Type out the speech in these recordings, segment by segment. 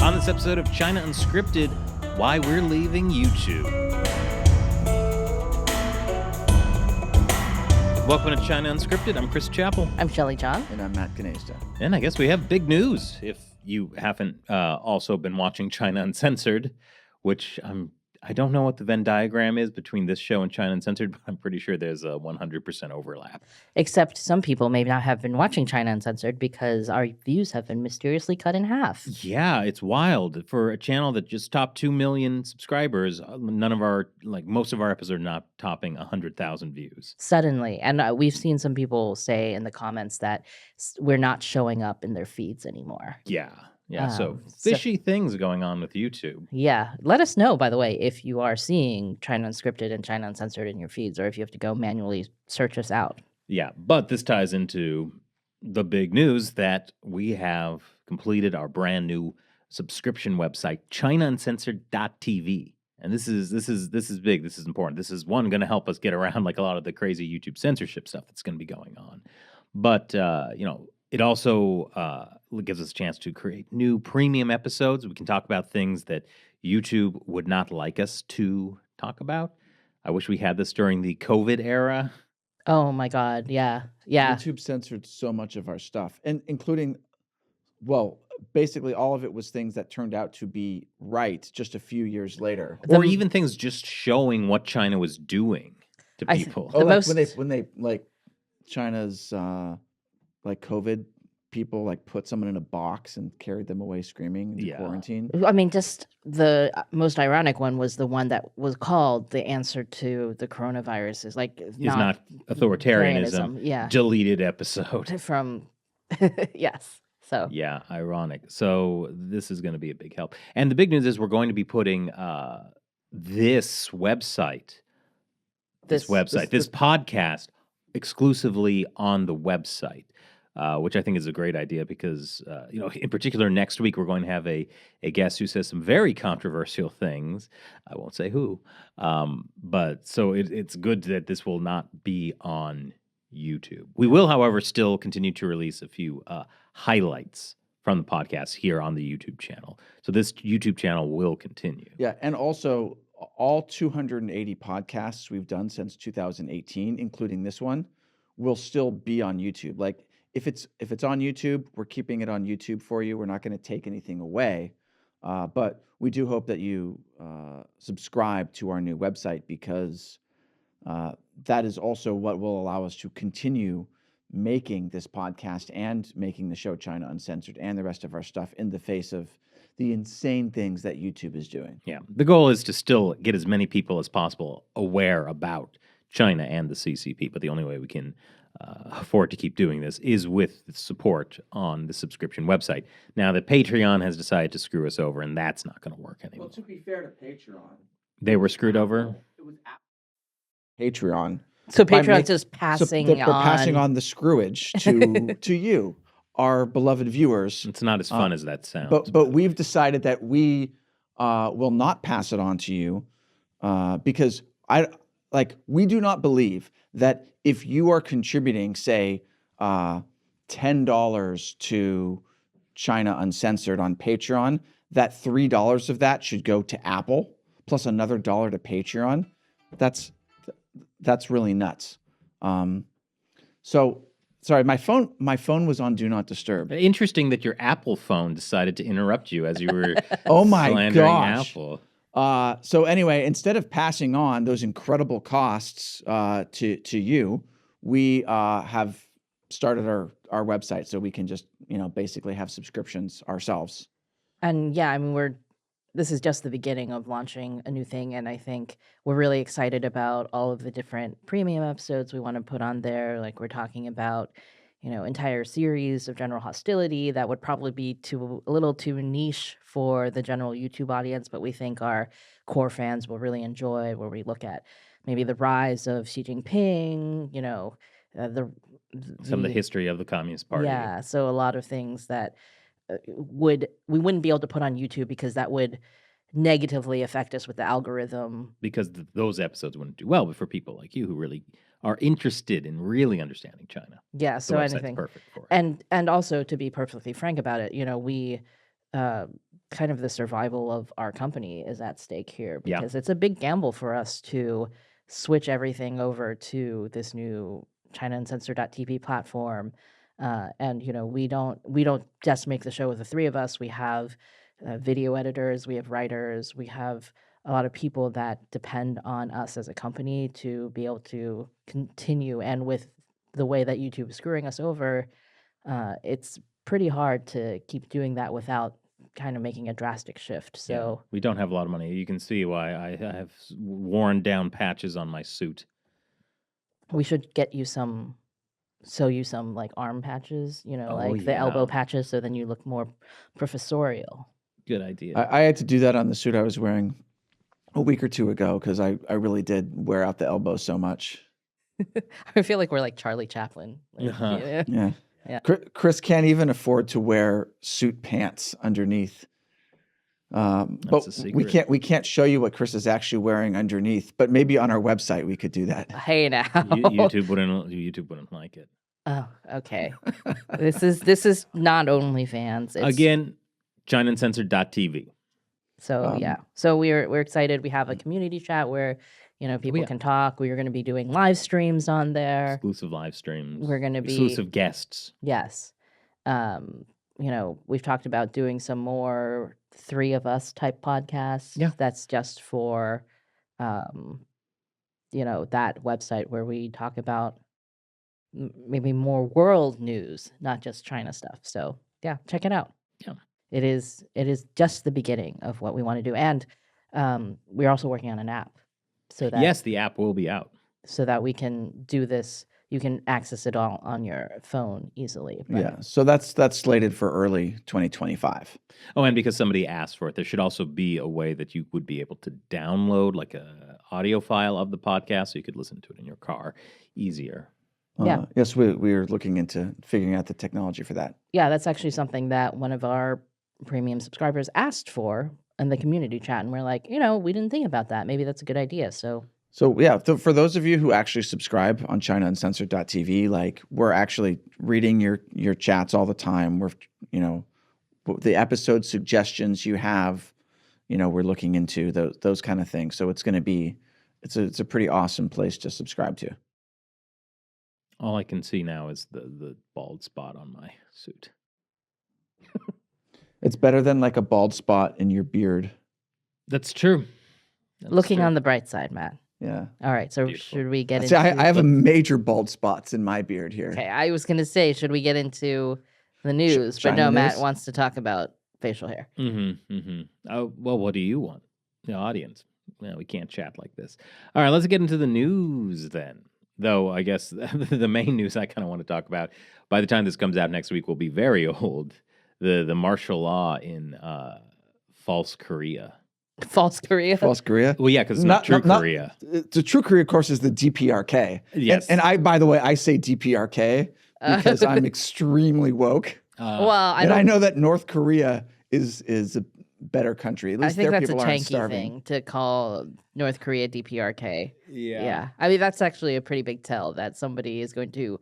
On this episode of China Unscripted, why we're leaving YouTube. Welcome to China Unscripted. I'm Chris Chappell. I'm Shelley John. And I'm Matt Canesta. And I guess we have big news if you haven't also been watching China Uncensored, which I don't know what the Venn diagram is between this show and China Uncensored, but I'm pretty sure there's a 100% overlap. Except some people may not have been watching China Uncensored because our views have been mysteriously cut in half. Yeah, it's wild. For a channel that just topped 2 million subscribers, most of our episodes are not topping 100,000 views. Suddenly. And we've seen some people say in the comments that we're not showing up in their feeds anymore. Yeah, so fishy things going on with YouTube. Yeah. Let us know, by the way, if you are seeing China Unscripted and China Uncensored in your feeds, or if you have to go manually search us out. Yeah, but this ties into the big news that we have completed our brand new subscription website, ChinaUncensored.tv. And this is big. This is important. This is going to help us get around like a lot of the crazy YouTube censorship stuff that's going to be going on. But it also gives us a chance to create new premium episodes. We can talk about things that YouTube would not like us to talk about. I wish we had this during the COVID era. Oh my God, yeah. YouTube censored so much of our stuff, and including, basically all of it was things that turned out to be right just a few years later. Or even things just showing what China was doing to people. When they China's COVID people put someone in a box and carried them away screaming into quarantine. I mean, just the most ironic one was the one that was called the answer to the coronavirus is not authoritarianism. Yeah. Deleted episode. From, yes. So. Yeah, ironic. So this is going to be a big help. And the big news is we're going to be putting this podcast exclusively on the website. Which I think is a great idea because, in particular, next week we're going to have a guest who says some very controversial things. I won't say who, but so it's good that this will not be on YouTube. We will, however, still continue to release a few highlights from the podcast here on the YouTube channel. So this YouTube channel will continue. Yeah, and also all 280 podcasts we've done since 2018, including this one, will still be on YouTube. If it's on YouTube, we're keeping it on YouTube for you. We're not going to take anything away, but we do hope that you subscribe to our new website because that is also what will allow us to continue making this podcast and making the show China Uncensored and the rest of our stuff in the face of the insane things that YouTube is doing. Yeah, the goal is to still get as many people as possible aware about China and the CCP, but the only way we can afford to keep doing this is with support on the subscription website. Now that Patreon has decided to screw us over, and that's not going to work anymore. Well, to be fair to Patreon, they were screwed over. It was Patreon. So Patreon's just passing on. They're passing on the screwage to you, our beloved viewers. It's not as fun as that sounds. But we've decided that we will not pass it on to you because we do not believe that if you are contributing, say, $10 to China Uncensored on Patreon, that $3 of that should go to Apple plus another $1 to Patreon. That's really nuts. So sorry, my phone was on Do Not Disturb. Interesting that your Apple phone decided to interrupt you as you were oh my slandering gosh. Apple. So anyway, instead of passing on those incredible costs to you, we have started our website so we can just basically have subscriptions ourselves. And yeah, I mean this is just the beginning of launching a new thing, and I think we're really excited about all of the different premium episodes we want to put on there. Like we're talking about entire series of general hostility that would probably be a little too niche for the general YouTube audience, but we think our core fans will really enjoy, where we look at maybe the rise of Xi Jinping, some of the history of the Communist Party. Yeah, so a lot of things that we wouldn't be able to put on YouTube because that would negatively affect us with the algorithm. Because those episodes wouldn't do well, but for people like you who really are interested in really understanding China. Yeah, so anything. Perfect for it. And also, to be perfectly frank about it, we kind of the survival of our company is at stake here, Yeah. because it's a big gamble for us to switch everything over to this new ChinaUncensored.tv platform. And we don't just make the show with the three of us. We have video editors, we have writers, we have a lot of people that depend on us as a company to be able to continue. And with the way that YouTube is screwing us over, it's pretty hard to keep doing that without kind of making a drastic shift. Yeah. So We don't have a lot of money. You can see why I have worn down patches on my suit. we should get you sew you some like arm patches, Oh, like the elbow yeah. patches, so then you look more professorial. Good idea. I had to do that on the suit I was wearing a week or two ago because I really did wear out the elbow so much. I feel like we're like Charlie Chaplin. Like, Uh-huh. Yeah. Yeah. Chris can't even afford to wear suit pants underneath. But a secret. we can't show you what Chris is actually wearing underneath. But maybe on our website we could do that. Hey now. YouTube wouldn't like it. Oh, okay. This is not OnlyFans. It's, Again, ChinaUncensored.tv. So yeah. So we're excited. We have a community chat where people yeah. can talk. We are going to be doing live streams on there. Exclusive live streams. We're going to be exclusive guests. Yes. We've talked about doing some more three of us type podcasts. Yeah. That's just for that website where we talk about maybe more world news, not just China stuff. So yeah, check it out. Yeah. It is just the beginning of what we want to do. And we're also working on an app. So that Yes, the app will be out. so that we can do this. You can access it all on your phone easily. But Yeah. So that's slated for early 2025. Oh, and because somebody asked for it, there should also be a way that you would be able to download like a audio file of the podcast so you could listen to it in your car easier. Yeah. Yes, we are looking into figuring out the technology for that. Yeah, that's actually something that one of our premium subscribers asked for in the community chat. And we're like, we didn't think about that. Maybe that's a good idea. So yeah, for those of you who actually subscribe on ChinaUncensored.tv, like we're actually reading your chats all the time. We're the episode suggestions you have, we're looking into those kind of things. So it's going to be it's a pretty awesome place to subscribe to. All I can see now is the bald spot on my suit. It's better than like a bald spot in your beard. That's true. looking on the bright side, Matt. Yeah. All right. So Beautiful. should we get See, into? I have a major bald spots in my beard here. Okay, I was gonna say, should we get into the news? But China no, Matt news? wants to talk about facial hair. Mm-hmm. Mm-hmm. Oh, well, what do you want? The audience. Well, we can't chat like this. All right, let's get into the news then. Though I guess the main news I kind of want to talk about, by the time this comes out next week, will be very old. The martial law in false Korea. False Korea. False Korea. Well, yeah, because it's not true Korea. The true Korea, of course, is the DPRK. Yes. And I, by the way, I say DPRK because I'm extremely woke. Well, I know that North Korea is a better country. At I least think their that's a people aren't tanky starving. thing to call North Korea DPRK. Yeah. Yeah. I mean, that's actually a pretty big tell that somebody is going to,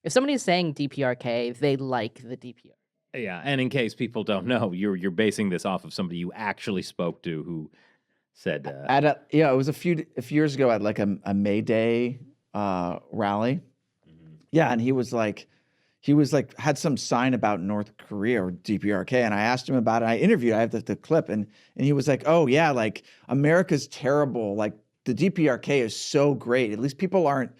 if somebody is saying DPRK, they like the DPRK. Yeah, and in case people don't know, you're basing this off of somebody you actually spoke to who said, it was a few years ago at like a May Day rally. Mm-hmm. Yeah, and he was like had some sign about North Korea or DPRK, and I asked him about it. I interviewed. I have the clip, and he was like, "Oh yeah, like America's terrible. Like the DPRK is so great. At least people aren't."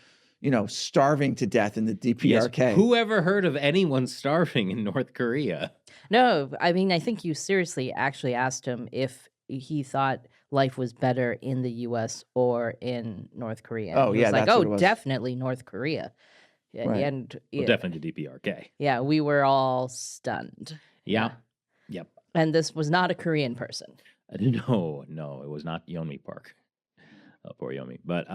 Starving to death in the DPRK. Yes, who ever heard of anyone starving in North Korea? No, I mean, I think you seriously actually asked him if he thought life was better in the U.S. or in North Korea. Oh, He yeah, was like, that's what it was. definitely North Korea. Yeah, Right. and Well, definitely DPRK. yeah, we were all stunned. Yeah. Yep. And this was not a Korean person. No, it was not Yeonmi Park. Poor Yomi. But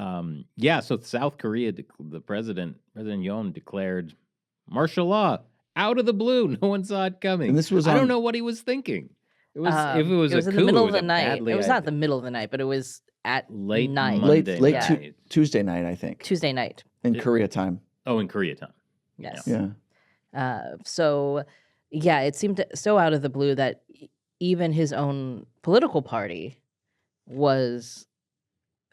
so South Korea, the President Yoon declared martial law out of the blue. No one saw it coming. And this was I on- don't know what he was thinking. It was if it was, in the middle of the night. It was not the middle of the night, but it was at late night. Monday late night. Tuesday night, I think, Tuesday night. in Korea time. Oh, in Korea time. Yes. Yeah. So, yeah, it seemed so out of the blue that even his own political party was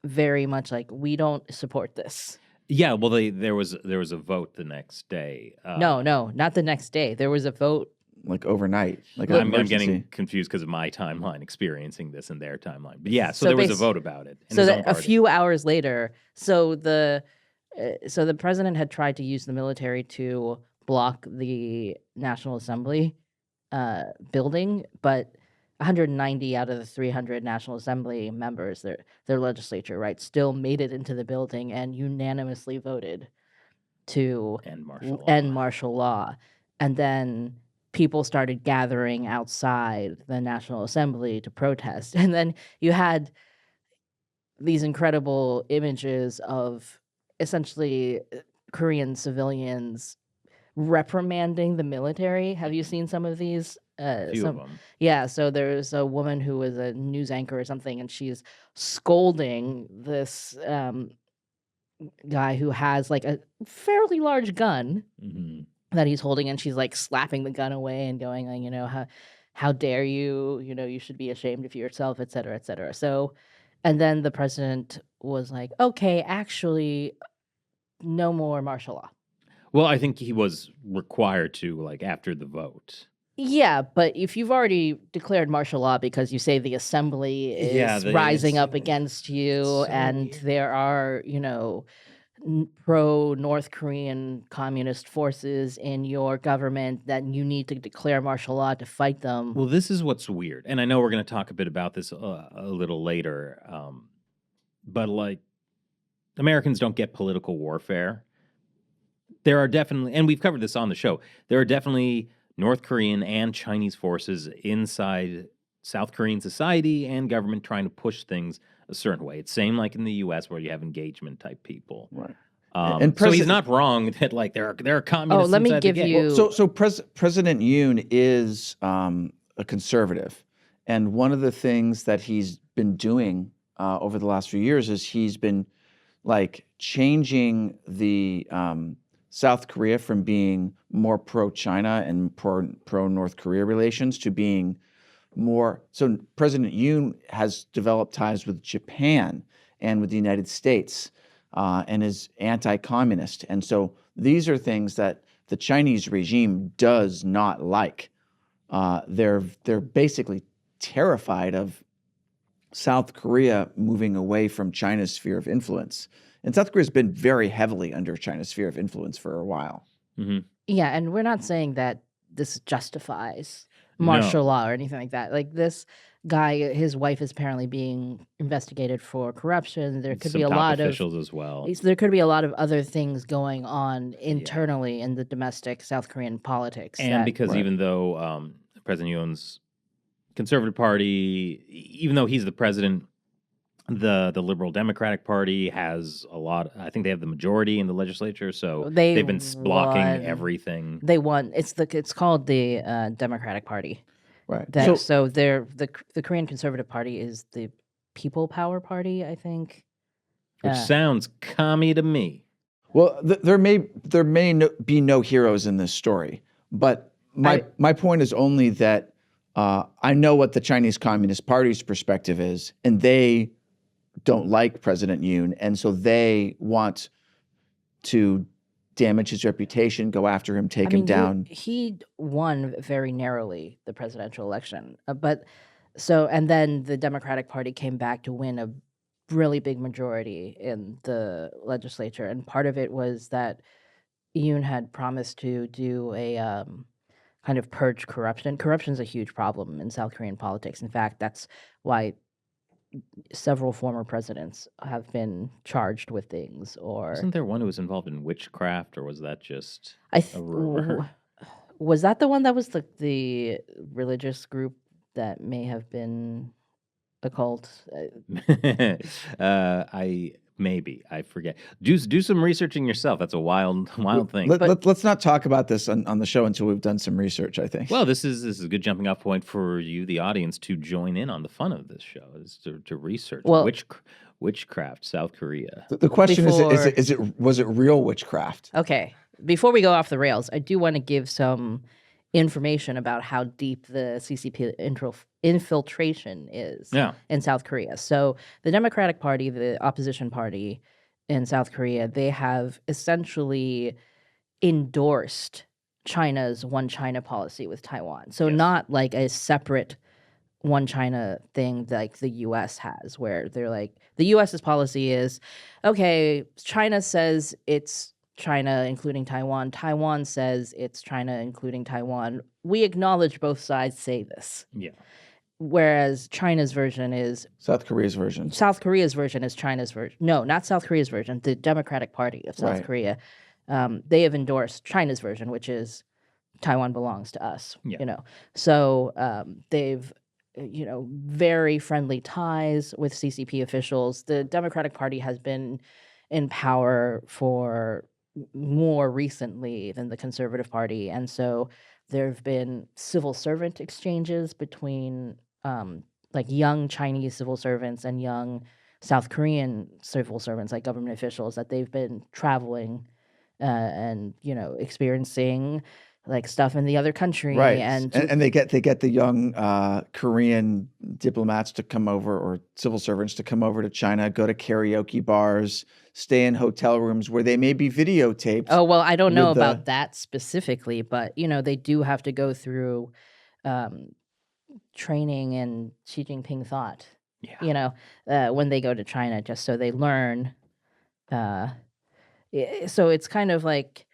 very much like, we don't support this. Yeah, well, there was a vote the next day. No, not the next day. There was a vote. Like overnight, like Look, an I'm getting emergency. confused because of my timeline experiencing this and their timeline. But yeah, so So there was a bas- vote about it. In So his that own a party. few hours later, so the president had tried to use the military to block the National Assembly building, but 190 out of the 300 National Assembly members, their legislature, right, still made it into the building and unanimously voted to And martial law. end martial law. And then people started gathering outside the National Assembly to protest. And then you had these incredible images of essentially Korean civilians reprimanding the military. Have you seen some of these? A few of them. Yeah, so there's a woman who was a news anchor or something, and she's scolding this guy who has like a fairly large gun Hmm. that he's holding, and she's like slapping the gun away and going, like, how dare you? You should be ashamed of yourself, et cetera, et cetera. So, and then the president was like, okay, actually, no more martial law. Well, I think he was required to, like, after the vote. Yeah, but if you've already declared martial law because you say the assembly is rising up against you, and weird. there are, pro North Korean communist forces in your government, that you need to declare martial law to fight them. Well, this is what's weird. And I know we're going to talk a bit about this a little later. But, like, Americans don't get political warfare. There are definitely, and we've covered this on the show, there are definitely North Korean and Chinese forces inside South Korean society and government trying to push things a certain way. It's same like in the U.S. where you have engagement type people. Right. So he's not wrong that, like, there are communists. let me inside the give gang. you- So President Yoon is a conservative, and one of the things that he's been doing over the last few years is he's been like changing the South Korea from being more pro-China and pro-North Korea relations to being more. So President Yoon has developed ties with Japan and with the United States, and is anti-communist. And so these are things that the Chinese regime does not like. They're basically terrified of South Korea moving away from China's sphere of influence. And South Korea has been very heavily under China's sphere of influence for a while. Mm-hmm. Yeah, and we're not saying that this justifies martial law or anything like that. Like, this guy, his wife is apparently being investigated for corruption. There could Some be a top lot officials as well. There could be a lot of other things going on internally in the domestic South Korean politics. And because even though President Yoon's Conservative Party, even though he's the president, the Liberal Democratic Party has a lot. I think they have the majority in the legislature, so they've been blocking won. everything. They won. It's called the Democratic Party. Right. So they're the Korean Conservative Party is the People Power Party, I think. Which sounds commie to me. Well, there may be no heroes in this story, but my point is only that I know what the Chinese Communist Party's perspective is, and they don't like President Yoon, and so they want to damage his reputation, go after him, take him down. He won very narrowly the presidential election, and then the Democratic Party came back to win a really big majority in the legislature, and part of it was that Yoon had promised to do a kind of purge corruption. Corruption is a huge problem in South Korean politics. In fact, that's why several former presidents have been charged with things. Or Wasn't there one who was involved in witchcraft, or was that just a rumor? Was that the one that was the religious group that may have been a cult? I forget. Do some researching yourself. That's a wild thing. Let's not talk about this on the show until we've done some research, I think. Well, this is a good jumping off point for you, the audience, to join in on the fun of this show, is to research witchcraft, South Korea. The question was it real witchcraft? Okay. Before we go off the rails, I do want to give some information about how deep the CCP infiltration is Yeah. in South Korea. So the Democratic Party, the opposition party in South Korea, they have essentially endorsed China's one China policy with Taiwan. So Yes. not like a separate one China thing like the US has, where they're like, the US's policy is, okay, China says it's China, including Taiwan. Taiwan says it's China, including Taiwan. We acknowledge both sides say this. Yeah. Whereas China's version is South Korea's version. South Korea's version is China's version. No, not South Korea's version. The Democratic Party of South Right. Korea, they have endorsed China's version, which is Taiwan belongs to us. Yeah. You know, so they've very friendly ties with CCP officials. The Democratic Party has been in power for more recently than the Conservative Party, and so there have been civil servant exchanges between like young Chinese civil servants and young South Korean civil servants, like government officials, that they've been traveling and experiencing like stuff in the other country, Right. and And they get the young Korean diplomats to come over, or civil servants to come over to China, go to karaoke bars, stay in hotel rooms where they may be videotaped. Oh, well, I don't know with about that specifically, but they do have to go through training in Xi Jinping thought, Yeah. when they go to China, just so they learn. So it's kind of like,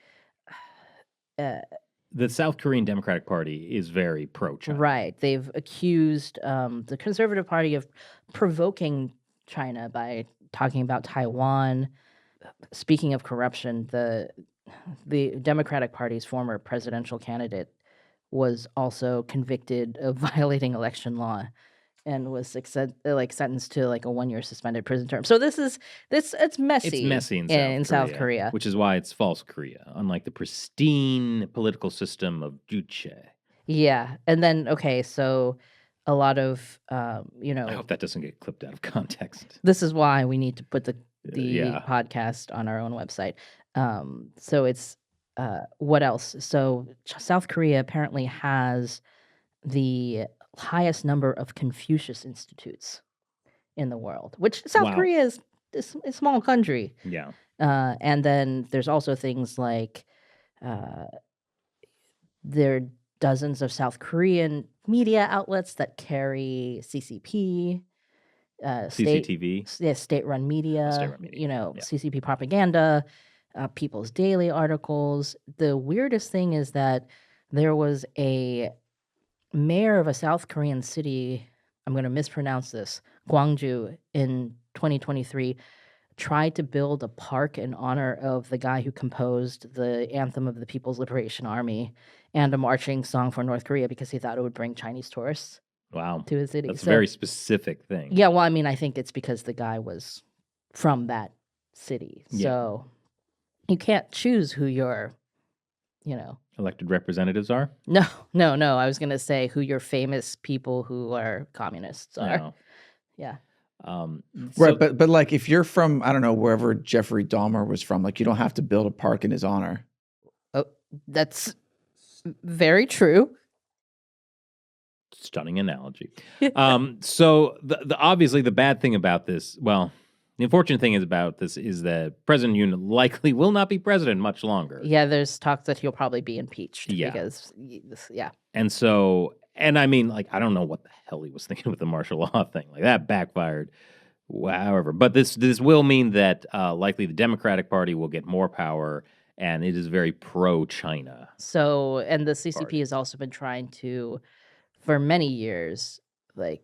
The South Korean Democratic Party is very pro-China. right. They've accused the Conservative Party of provoking China by talking about Taiwan. Speaking of corruption, the Democratic Party's former presidential candidate was also convicted of violating election law and was sentenced to like a 1-year suspended prison term. So it's messy. It's messy in South Korea. which is why it's false Korea, unlike the pristine political system of Juche. Yeah, and then so a lot of I hope that doesn't get clipped out of context. this is why we need to put the yeah. podcast on our own website. So it's what else? So South Korea apparently has the highest number of Confucius institutes in the world, which South Wow. Korea is a small country. Yeah. And then there's also things like there are dozens of South Korean media outlets that carry CCP, CCTV. state-run media, State-run media, yeah. CCP propaganda, People's Daily articles. The weirdest thing is that there was a mayor of a South Korean city, I'm going to mispronounce this, Gwangju, in 2023, tried to build a park in honor of the guy who composed the anthem of the People's Liberation Army and a marching song for North Korea because he thought it would bring Chinese tourists Wow. to his city. That's a very specific thing. Yeah, well, I mean, I think it's because the guy was from that city. Yeah. So you can't choose who your, Elected representatives are? No. I was going to say who your famous people who are communists are. No. Yeah. Right, but like if you're from, I don't know, wherever Jeffrey Dahmer was from, like you don't have to build a park in his honor. Oh, that's very true. Stunning analogy. So the obviously the bad thing about this, well, the unfortunate thing about this is that President Yoon likely will not be president much longer. Yeah, there's talk that he'll probably be impeached. Yeah. Because, And I mean, like, I don't know what the hell he was thinking with the martial law thing. Like, that backfired. However, but this will mean that likely the Democratic Party will get more power, and it is very pro-China. So, and the CCP Party. has also been trying to, for many years, like,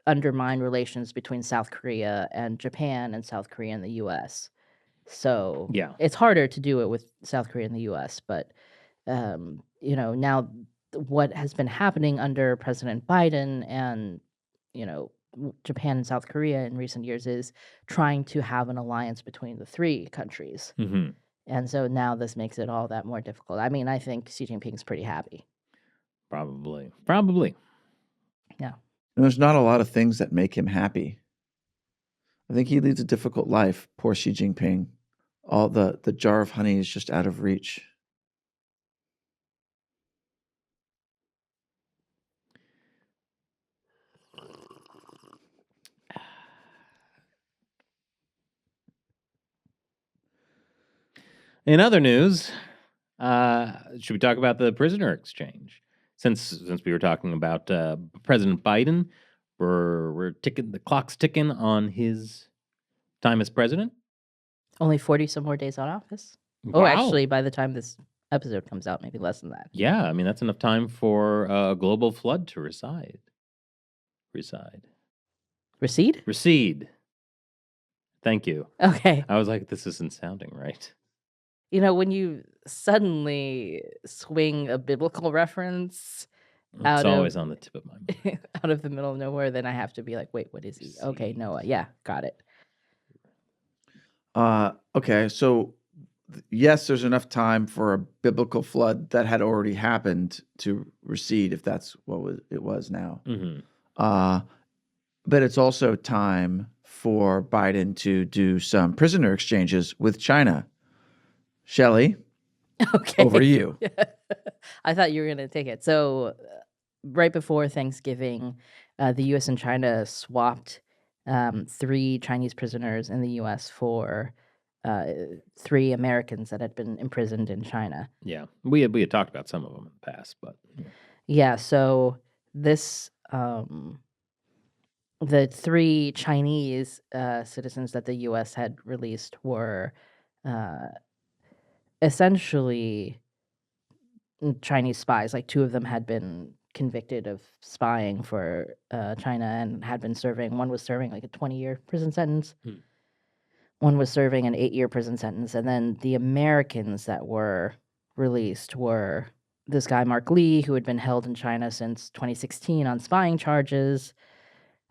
undermine relations between South Korea and Japan and South Korea and the U.S. So Yeah. it's harder to do it with South Korea and the U.S., but, now what has been happening under President Biden and, Japan and South Korea in recent years is trying to have an alliance between the three countries. Mm-hmm. And so now this makes it all that more difficult. I mean, I think Xi Jinping's pretty happy. Probably. Yeah. And there's not a lot of things that make him happy. I think he leads a difficult life, poor Xi Jinping. All the jar of honey is just out of reach. In other news, should we talk about the prisoner exchange? Since we were talking about President Biden, we're ticking, the clock's ticking on his time as president. Only 40 some more days on office. Oh, Wow. actually, by the time this episode comes out, maybe less than that. Yeah, I mean that's enough time for a global flood to recede. Recede? Thank you. Okay. I was like, this isn't sounding right. You know, when you suddenly swing a biblical reference It's out always of on the tip of my mind. out of the middle of nowhere, then I have to be like, wait, what is he? Okay, Recede. Noah. Yeah, got it. Okay, so yes, there's enough time for a biblical flood that had already happened to recede, if that's what it was now. Mm-hmm. But it's also time for Biden to do some prisoner exchanges with China. Shelley, Okay. over to you. I thought you were going to take it. So, right before Thanksgiving, the U.S. and China swapped 3 Chinese prisoners in the U.S. for 3 Americans that had been imprisoned in China. Yeah, we had talked about some of them in the past, but Yeah, so this the 3 Chinese citizens that the U.S. had released were essentially Chinese spies. Like 2 of them had been convicted of spying for China and had been serving. One was serving like a 20-year prison sentence. One was serving an 8-year prison sentence. And then the Americans that were released were this guy, Mark Lee, who had been held in China since 2016 on spying charges.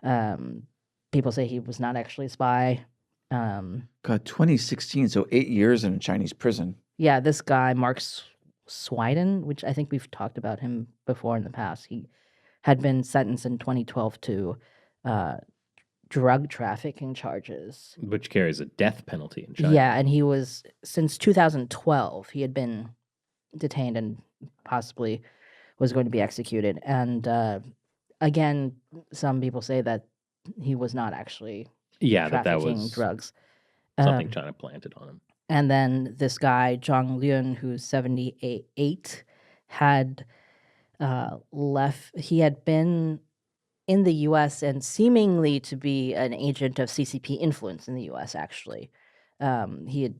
People say he was not actually a spy. God, 2016, so 8 years in a Chinese prison. Yeah, this guy, Mark Swiden, which I think we've talked about him before in the past. He had been sentenced in 2012 to drug trafficking charges. which carries a death penalty in China. Yeah, and he was, since 2012, he had been detained and possibly was going to be executed. And again, some people say that he was not actually Yeah, that trafficking was drugs. something China planted on him. And then this guy, Zhang Liun, who's 78, had left. He had been in the U.S. and seemingly to be an agent of CCP influence in the U.S., actually. He had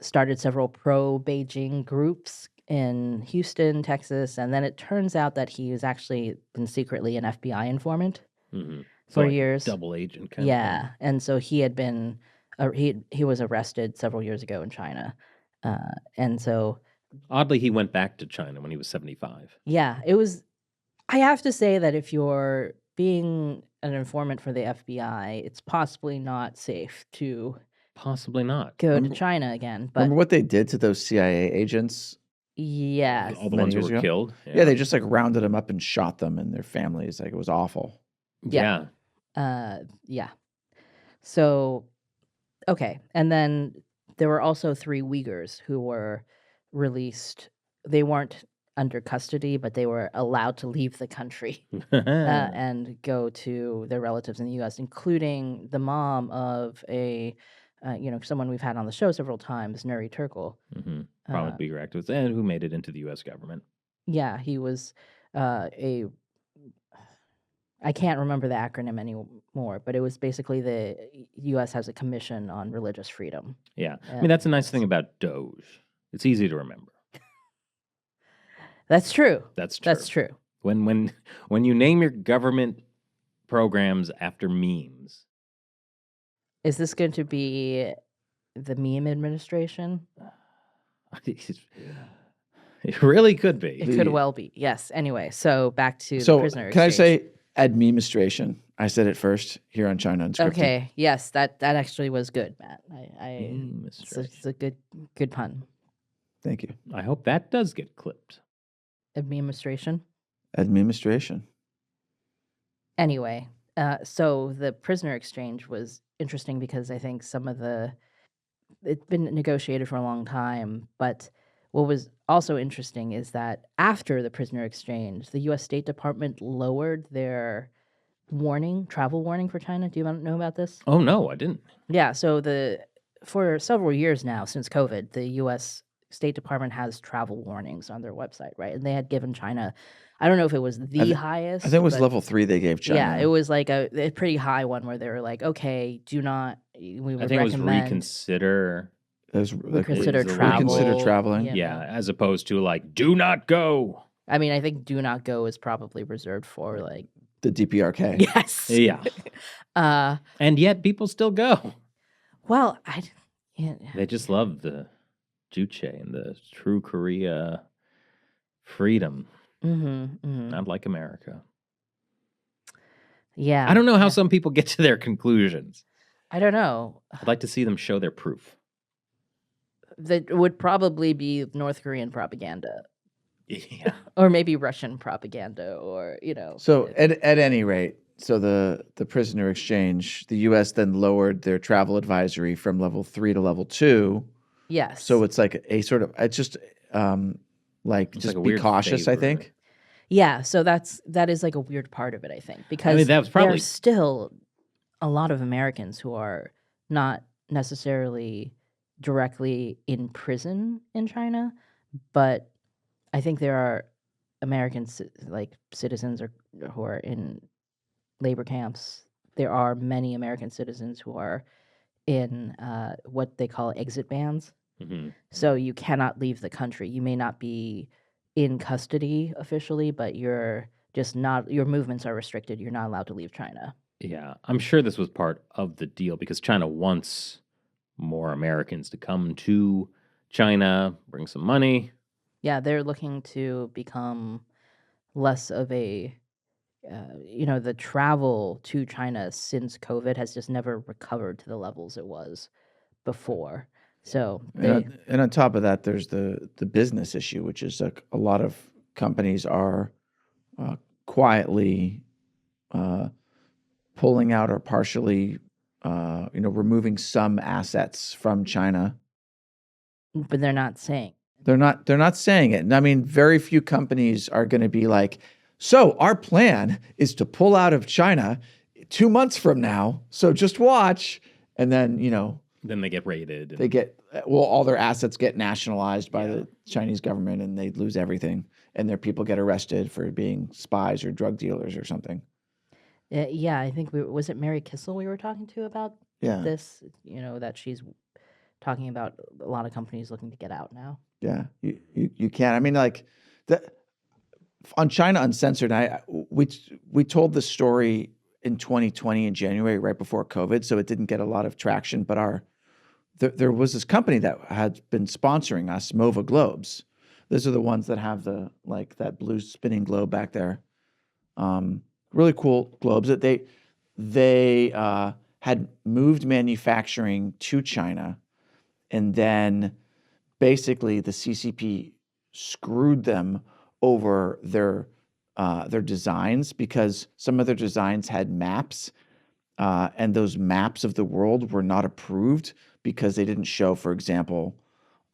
started several pro-Beijing groups in Houston, Texas, and then it turns out that he was actually been secretly an FBI informant Mm-hmm. for like years. Double agent kind of Yeah, and so he had been he was arrested several years ago in China, and so thing. Oddly, he went back to China when he was 75. yeah, it was. I have to say that if you're being an informant for the FBI, it's possibly not safe to Possibly not. go to Remember- China again. But Remember what they did to those CIA agents? yeah, All the many ones who years were ago? killed. Yeah, they just like rounded them up and shot them and their families. Like it was awful. Yeah. yeah. So, okay, and then there were also 3 Uyghurs who were released. They weren't under custody, but they were allowed to leave the country and go to their relatives in the U.S., including the mom of a, someone we've had on the show several times, Nuri Turkle. Mm-hmm. Prominent Uyghur activist, and who made it into the U.S. government. Yeah, he was I can't remember the acronym anymore, but it was basically the U.S. has a commission on religious freedom. Yeah. I mean, that's a nice thing about Doge. It's easy to remember. That's true. That's true. That's true. When you name your government programs after memes, Is this going to be the meme administration? it really could be. It could well be. Yes. Anyway, so back to the So prisoner can I exchange. say administration? I said it first here on China Unscripted. Okay. Yes, that actually was good, Matt. It's Administration. a good pun. Thank you. I hope that does get clipped. Administration. Administration. Anyway, so the prisoner exchange was interesting because I think it's been negotiated for a long time, but what was also interesting is that after the prisoner exchange, the U.S. State Department lowered their travel warning for China. Do you know about this? Oh no, I didn't. Yeah, so for several years now, since COVID, the U.S. State Department has travel warnings on their website, right? And they had given China, I don't know if it was the highest. I think it was but level 3 they gave China. yeah, it was like a pretty high one where they were like, okay, we I would think it was recommend reconsider. It was reconsider Is the travel. reconsider traveling. you Yeah, know. as opposed to like, do not go. I mean, I think do not go is probably reserved for like The DPRK. yes. Yeah. And yet people still go. Well, They just love the Juche and the true Korea freedom, not like America. Yeah. I don't know how some people get to their conclusions. I don't know. I'd like to see them show their proof. That would probably be North Korean propaganda. Yeah. Or maybe Russian propaganda, or So at any rate, so the prisoner exchange, the U.S. then lowered their travel advisory from level 3 to level 2. yes. So it's like a sort of, it's just like It's just like a be weird cautious, I favor. think. yeah, so that is like a weird part of it, I think, because that was probably- there's still a lot of Americans who are not necessarily directly in prison in China, but I think there are Americans like citizens who are in labor camps. There are many American citizens who are in what they call exit bans. Mhm. So you cannot leave the country. You may not be in custody officially, but you're just not. Your movements are restricted. You're not allowed to leave China. Yeah, I'm sure this was part of the deal because China wants more Americans to come to China, bring some money. Yeah, they're looking to become less of a. The travel to China since COVID has just never recovered to the levels it was before. So And on top of that, there's the business issue, which is like a lot of companies are quietly pulling out or partially, removing some assets from China. but they're not saying. They're not saying it. And I mean, very few companies are going to be like, so our plan is to pull out of China 2 months from now. So just watch. And then, Then they get raided. and- they get, all their assets get nationalized by the Chinese government and they lose everything. And their people get arrested for being spies or drug dealers or something. Yeah, I think was it Mary Kissel we were talking to about Yeah. this? That she's talking about a lot of companies looking to get out now. Yeah. You can't. I mean, like on China Uncensored, we told this story in 2020 in January, right before COVID, so it didn't get a lot of traction. But there was this company that had been sponsoring us, Mova Globes. Those are the ones that have that blue spinning globe back there. Really cool globes that they had moved manufacturing to China, and then basically the CCP screwed them over their designs because some of their designs had maps, and those maps of the world were not approved because they didn't show, for example,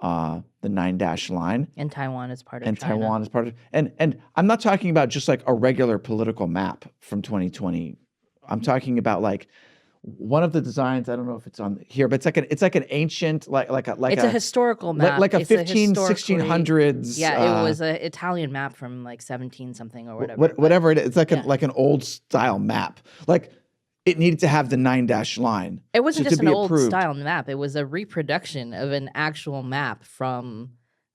the 9-dash line. And Taiwan is part of And China. Taiwan is part of, and I'm not talking about just like a regular political map from 2020. I'm talking about like one of the designs. I don't know if it's on here, but it's like an ancient It's a historical map. like a It's 1600s. Yeah, it was an Italian map from like 17 something or whatever. Whatever it is. It's like yeah. like an old style map. Like it needed to have the 9-dash line. It wasn't to just an be old approved. style map. It was a reproduction of an actual map from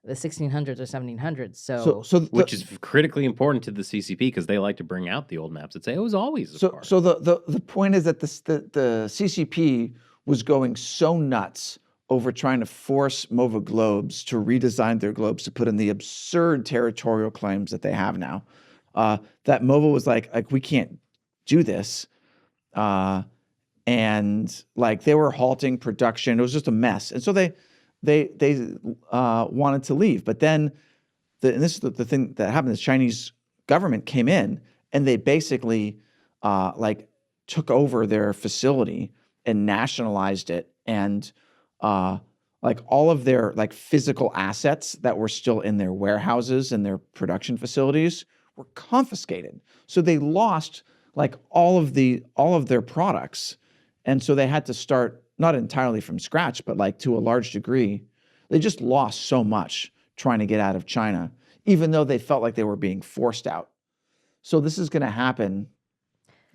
the 1600s or 1700s. So which is critically important to the CCP because they like to bring out the old maps that say it was always a part. So the point is that the CCP was going so nuts over trying to force Mova Globes to redesign their globes to put in the absurd territorial claims that they have now, that Mova was like we can't do this, and like they were halting production. It was just a mess, and so they wanted to leave. But then, and this is the thing that happened: the Chinese government came in and they basically took over their facility and nationalized it, and like all of their like physical assets that were still in their warehouses and their production facilities were confiscated. So they lost like all of their products, and so they had to start not entirely from scratch, but like to a large degree, They just lost so much trying to get out of China, even though they felt like they were being forced out. So this is going to happen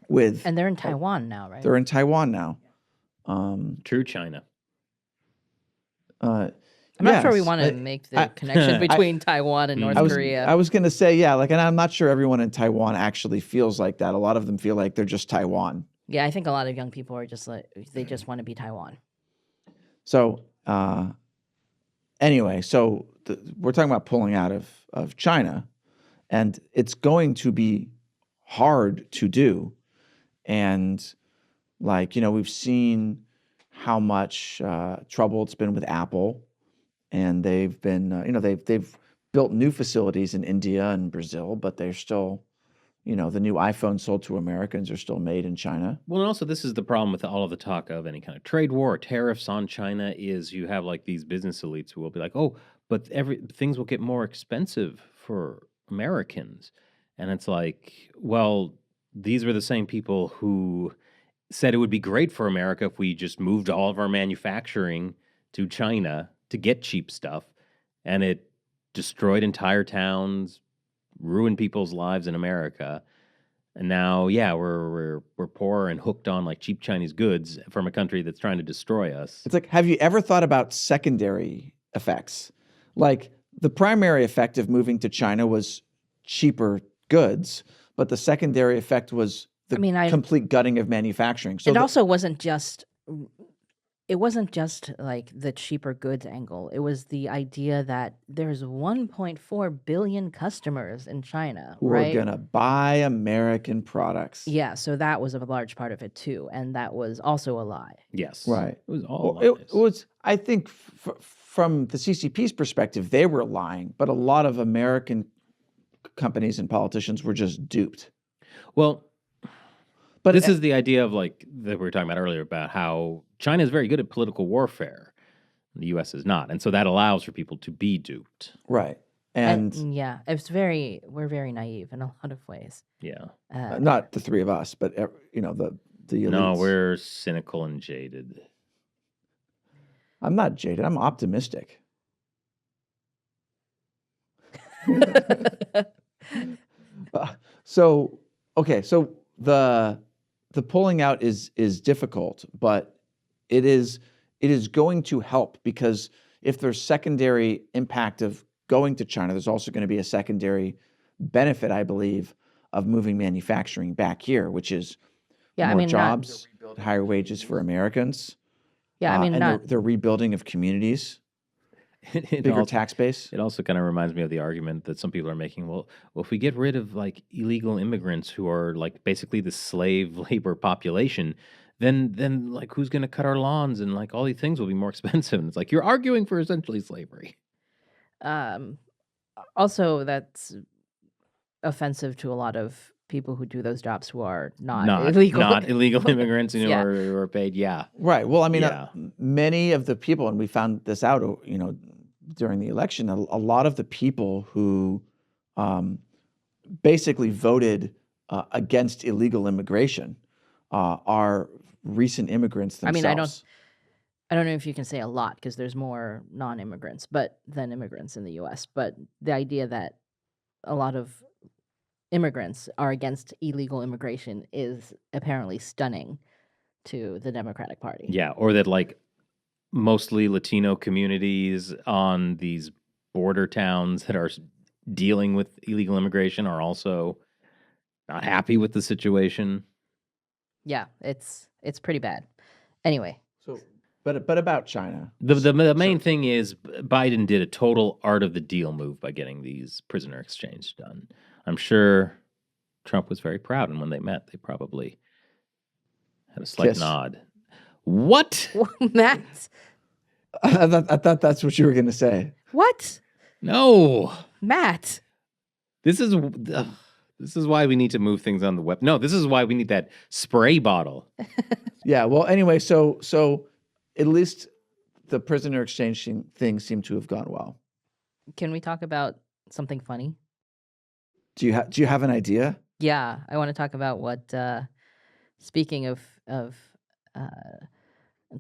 with. And they're in Taiwan now, right? They're in Taiwan now. True China. I'm not sure we Yes, want to make the connection between Taiwan and North Korea. I was going to say, yeah, like, and I'm not sure everyone in Taiwan actually feels like that. A lot of them feel like they're just Taiwan. Yeah, I think a lot of young people are just like, they just want to be Taiwan. So anyway, so we're talking about pulling out of China, and it's going to be hard to do. And like, we've seen how much trouble it's been with Apple, and they've been, they've built new facilities in India and Brazil, but they're still, the new iPhone sold to Americans are still made in China. Well, and also this is the problem with all of the talk of any kind of trade war or tariffs on China is you have like these business elites who will be like, oh, but things will get more expensive for Americans. And it's like, well, these were the same people who said it would be great for America if we just moved all of our manufacturing to China to get cheap stuff. And it destroyed entire towns, ruined people's lives in America. And now, yeah, we're poor and hooked on like cheap Chinese goods from a country that's trying to destroy us. It's like, have you ever thought about secondary effects? Like the primary effect of moving to China was cheaper goods, but the secondary effect was the complete gutting of manufacturing. So it also wasn't just. It wasn't just like the cheaper goods angle. It was the idea that there's 1.4 billion customers in China, who right? are going to buy American products. Yeah, so that was a large part of it too, and that was also a lie. Yes. Right. It was all Well, lies. it was, I think, from the CCP's perspective, they were lying, but a lot of American companies and politicians were just duped. Well, but this is the idea of like that we were talking about earlier about how China is very good at political warfare. The U.S. is not. And so that allows for people to be duped. Right. And yeah, we're very naive in a lot of ways. Yeah. Not the three of us, but the elites. No, we're cynical and jaded. I'm not jaded. I'm optimistic. So the pulling out is difficult, but it is going to help, because if there's secondary impact of going to China, there's also going to be a secondary benefit, I believe, of moving manufacturing back here, which is more jobs, higher wages for Americans. Yeah, and the rebuilding of communities. Bigger tax base. It also kind of reminds me of the argument that some people are making. Well, if we get rid of like illegal immigrants who are like basically the slave labor population, then like who's going to cut our lawns and like all these things will be more expensive. And it's like you're arguing for essentially slavery. Also, that's offensive to a lot of people who do those jobs who are not illegal immigrants who are paid. Yeah. Right. Well, many of the people, and we found this out, during the election, a lot of the people who basically voted against illegal immigration are recent immigrants themselves. I don't know if you can say a lot, because there's more non-immigrants than immigrants in the U.S. But the idea that a lot of immigrants are against illegal immigration is apparently stunning to the Democratic Party. Yeah, or that like mostly Latino communities on these border towns that are dealing with illegal immigration are also not happy with the situation. Yeah, it's pretty bad. Anyway. So, but about China. The main thing is Biden did a total art of the deal move by getting these prisoner exchange done. I'm sure Trump was very proud, and when they met, they probably had a slight nod. What? Matt? I thought that's what you were going to say. What? No. Matt. This is why we need to move things on the web. No, this is why we need that spray bottle. Yeah, well, anyway, so at least the prisoner exchange thing seemed to have gone well. Can we talk about something funny? Do you have an idea? Yeah, I want to talk about what. Speaking of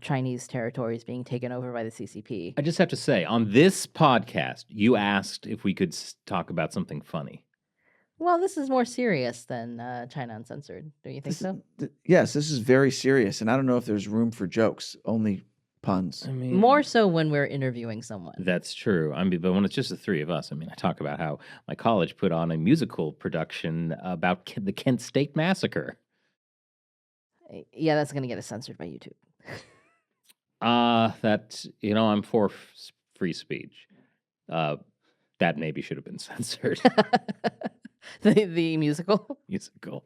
Chinese territories being taken over by the CCP. I just have to say, on this podcast, you asked if we could talk about something funny. Well, this is more serious than China Uncensored. Don't you think so? Yes, this is very serious, and I don't know if there's room for jokes, only puns. I mean, More so when we're interviewing someone. That's true. I mean, but when it's just the three of us, I mean, I talk about how my college put on a musical production about the Kent State Massacre. Yeah, that's going to get us censored by YouTube. That, I'm for free speech. That maybe should have been censored. the musical. Musical.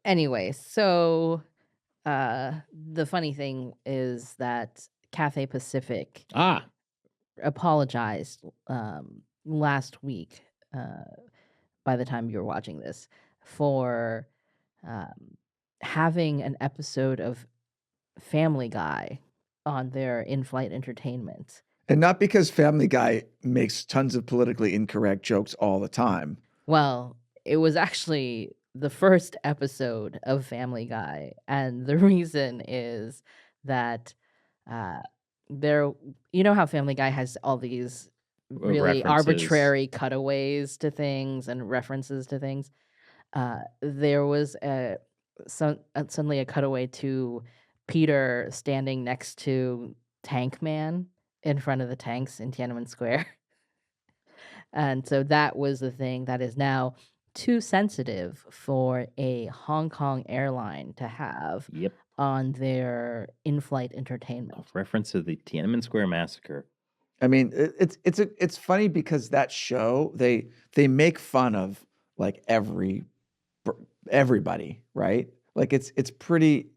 Anyway, so the funny thing is that Cathay Pacific apologized last week, by the time you're watching this, for having an episode of Family Guy on their in-flight entertainment. And not because Family Guy makes tons of politically incorrect jokes all the time. Well, it was actually the first episode of Family Guy, and the reason is that how Family Guy has all these really arbitrary cutaways to things and references to things. There was suddenly a cutaway to Peter standing next to Tank Man in front of the tanks in Tiananmen Square. And so that was the thing that is now too sensitive for a Hong Kong airline to have on their in-flight entertainment. A reference to the Tiananmen Square massacre. I mean, it's funny because that show they make fun of like everybody, right? Like it's pretty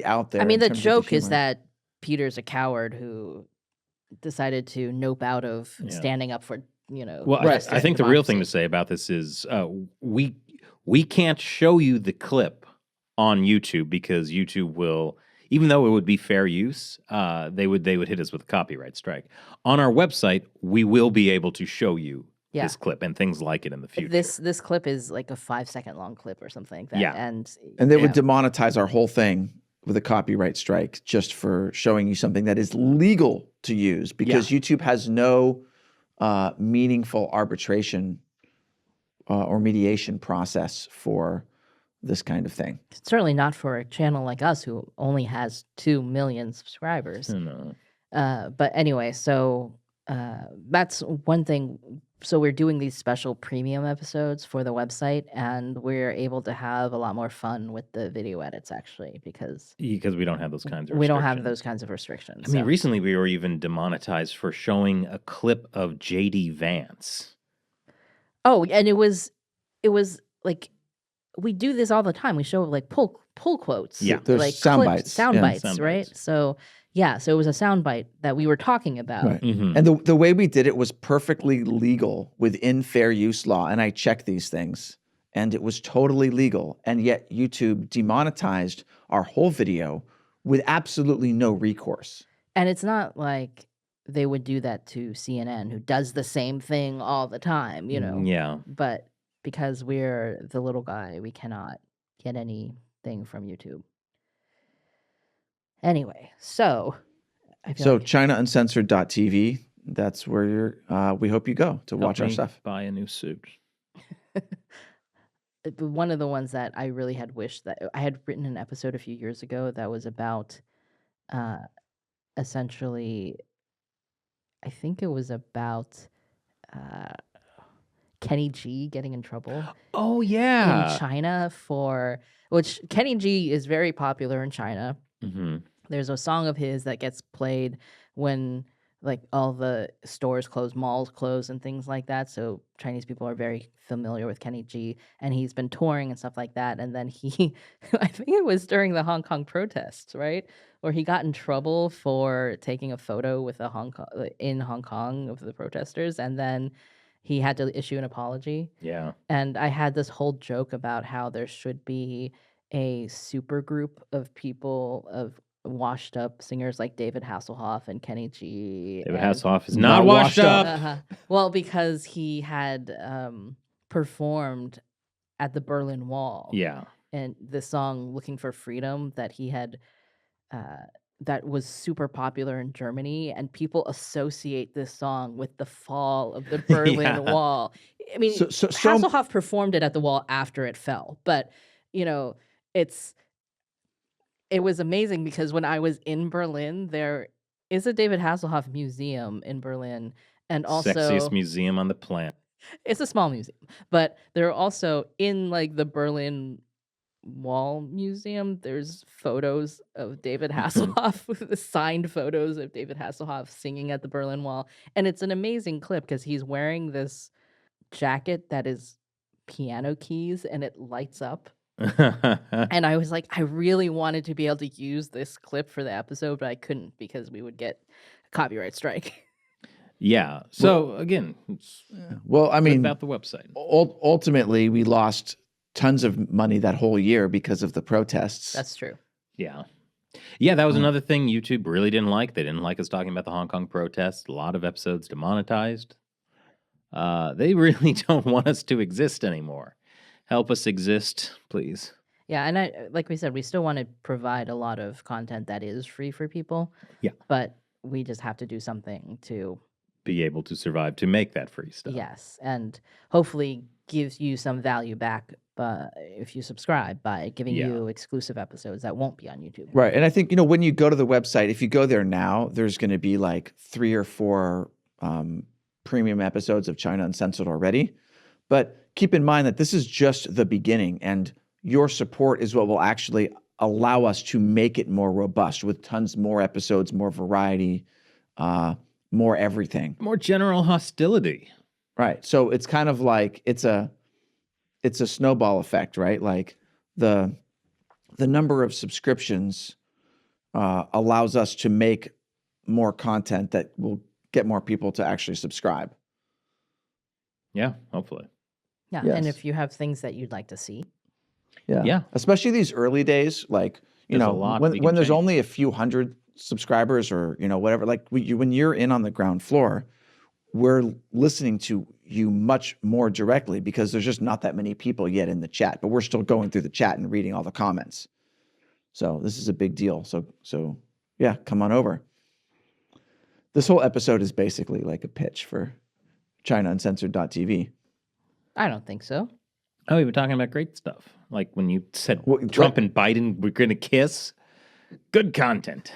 out there. I mean, the joke is that Peter's a coward who decided to nope out of standing up for Well, I think the real thing to say about this is we can't show you the clip on YouTube because YouTube will, even though it would be fair use, they would hit us with a copyright strike. On our website, we will be able to show you this clip and things like it in the future. This clip is like a 5-second long clip or something like that. Yeah. And they would demonetize our whole thing with a copyright strike just for showing you something that is legal to use because YouTube has no meaningful arbitration or mediation process for this kind of thing. Certainly not for a channel like us who only has 2 million subscribers. No. But anyway, so that's one thing. So we're doing these special premium episodes for the website, and we're able to have a lot more fun with the video edits, actually, because we don't have those kinds of restrictions. We don't have those kinds of restrictions. I mean, recently we were even demonetized for showing a clip of J.D. Vance. Oh, and it was like, we do this all the time. We show like pull quotes. Yeah, there's like sound bites, right? So so it was a sound bite that we were talking about. Right. Mm-hmm. And the way we did it was perfectly legal within fair use law. And I checked these things and it was totally legal. And yet YouTube demonetized our whole video with absolutely no recourse. And it's not like they would do that to CNN, who does the same thing all the time, Yeah. But because we're the little guy, we cannot get anything from YouTube. Anyway, so ChinaUncensored.tv, that's where we hope you go to watch our stuff. Buy a new suit. One of the ones that I really had wished that I had written an episode a few years ago that was about essentially, I think it was about Kenny G getting in trouble. Oh, yeah. In China which Kenny G is very popular in China. Mm-hmm. There's a song of his that gets played when like all the stores close, malls close, and things like that. So Chinese people are very familiar with Kenny G, and he's been touring and stuff like that. And then I think it was during the Hong Kong protests, right, where he got in trouble for taking a photo with in Hong Kong of the protesters, and then he had to issue an apology. Yeah. And I had this whole joke about how there should be a super group of people, of washed up singers like David Hasselhoff and Kenny G. David Hasselhoff is not washed up. Well, because he had performed at the Berlin Wall. Yeah. And the song Looking for Freedom that he had that was super popular in Germany, and people associate this song with the fall of the Berlin Yeah. Wall. I mean, So Hasselhoff performed it at the wall after it fell, but you know, it's it was amazing because when I was in Berlin, there is a David Hasselhoff museum in Berlin, and Sexiest also museum on the planet. it's a small museum, but they're also in like the Berlin Wall Museum. There's photos of David Hasselhoff, the signed photos of David Hasselhoff singing at the Berlin Wall, and it's an amazing clip because he's wearing this jacket that is piano keys and it lights up. And I was like, I really wanted to be able to use this clip for the episode, but I couldn't because we would get a copyright strike. Yeah. So again, it's well, I good mean, about the website. ultimately, we lost tons of money that whole year because of the protests. That's true. Yeah. Yeah, that was another thing YouTube really didn't like. They didn't like us talking about the Hong Kong protests. A lot of episodes demonetized. They really don't want us to exist anymore. Help us exist, please. Yeah, and like we said, we still want to provide a lot of content that is free for people. Yeah. But we just have to do something to Be able to survive to make that free stuff. yes, and hopefully gives you some value back if you subscribe by giving Yeah. you exclusive episodes that won't be on YouTube. Right. And I think, when you go to the website, if you go there now, there's going to be like 3 or 4 premium episodes of China Uncensored already. But keep in mind that this is just the beginning, and your support is what will actually allow us to make it more robust with tons more episodes, more variety, more everything. More general hostility. Right. So it's kind of like it's a snowball effect, right? Like the number of subscriptions allows us to make more content that will get more people to actually subscribe. Yeah, hopefully. Yeah, Yes. and if you have things that you'd like to see, Yeah. Especially these early days, like, There's a lot we can when there's change. only a few hundred subscribers or, whatever, like when you're in on the ground floor, we're listening to you much more directly because there's just not that many people yet in the chat, but we're still going through the chat and reading all the comments. So this is a big deal. So yeah, come on over. This whole episode is basically like a pitch for ChinaUncensored.tv. I don't think so. Oh, we were talking about great stuff. Like when you said Well, Trump and Biden were going to kiss. Good content.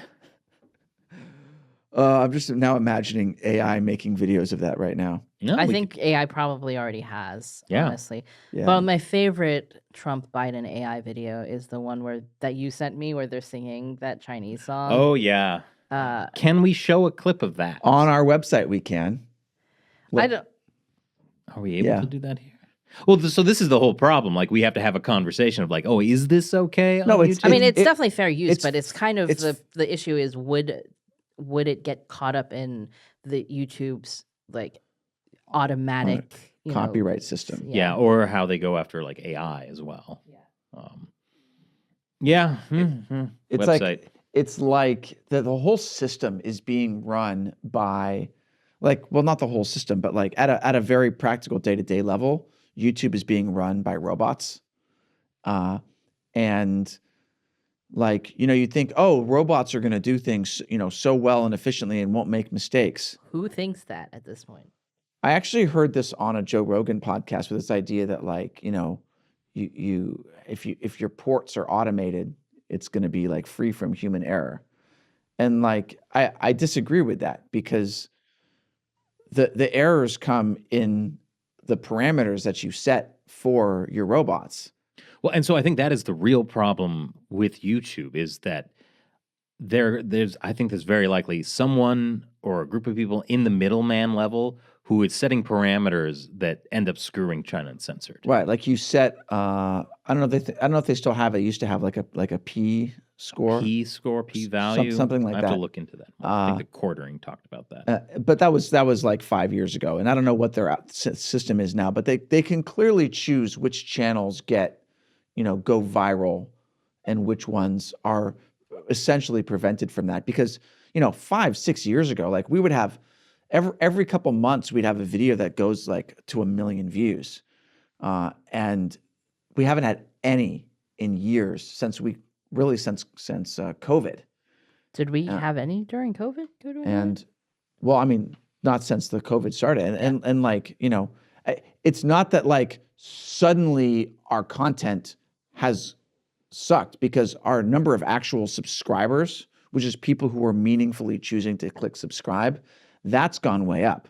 I'm just now imagining AI making videos of that right now. No, I think AI probably already has, Yeah. honestly. Yeah. But my favorite Trump Biden AI video is the one that you sent me where they're singing that Chinese song. Oh, yeah. Can we show a clip of that? On our website, we can. I don't. Are we able Yeah. to do that here? Well, so this is the whole problem. Like, we have to have a conversation of like, oh, is this okay? No, on it's- YouTube? I mean, it's it- definitely fair use, it's- but it's kind of it's- the issue is would it get caught up in the YouTube's like automatic Copyright system. yeah, or how they go after like AI as well. Yeah. Yeah. It's Website. it's like the whole system is being run by, like, well, not the whole system, but like at a very practical day-to-day level, YouTube is being run by robots. And like, you think, oh, robots are going to do things, so well and efficiently and won't make mistakes. Who thinks that at this point? I actually heard this on a Joe Rogan podcast with this idea that, like, if your ports are automated, it's going to be like free from human error. And like, I disagree with that because the errors come in the parameters that you set for your robots. Well, and so I think that is the real problem with YouTube is that I think there's very likely someone or a group of people in the middleman level who is setting parameters that end up screwing China Uncensored. Right. Like you set, I don't know if they still have it. It used to have like a P score. P score, P value, something like I have that. to look into that. I think the quartering talked about that. But that was like 5 years ago, and I don't know what their system is now. But they can clearly choose which channels go viral, and which ones are essentially prevented from that. Because 5-6 years ago, like we would have every couple months we'd have a video that goes like to 1 million views, and we haven't had any in years since COVID. Did we Uh, have any during COVID go to America? and well, I mean, not since the COVID started, and like, you know, it's not that like suddenly our content has sucked, because our number of actual subscribers, which is people who are meaningfully choosing to click subscribe, that's gone way up.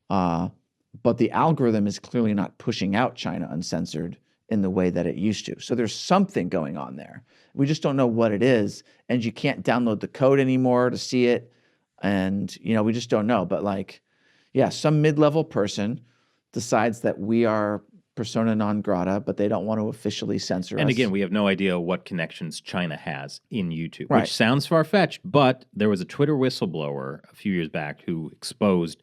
But the algorithm is clearly not pushing out China Uncensored in the way that it used to. So there's something going on there. We just don't know what it is, and you can't download the code anymore to see it. And, you know, we just don't know. But like, yeah, some mid-level person decides that we are persona non grata, but they don't want to officially censor And us. again, we have no idea what connections China has in YouTube, Right. which sounds far-fetched, but there was a Twitter whistleblower a few years back who exposed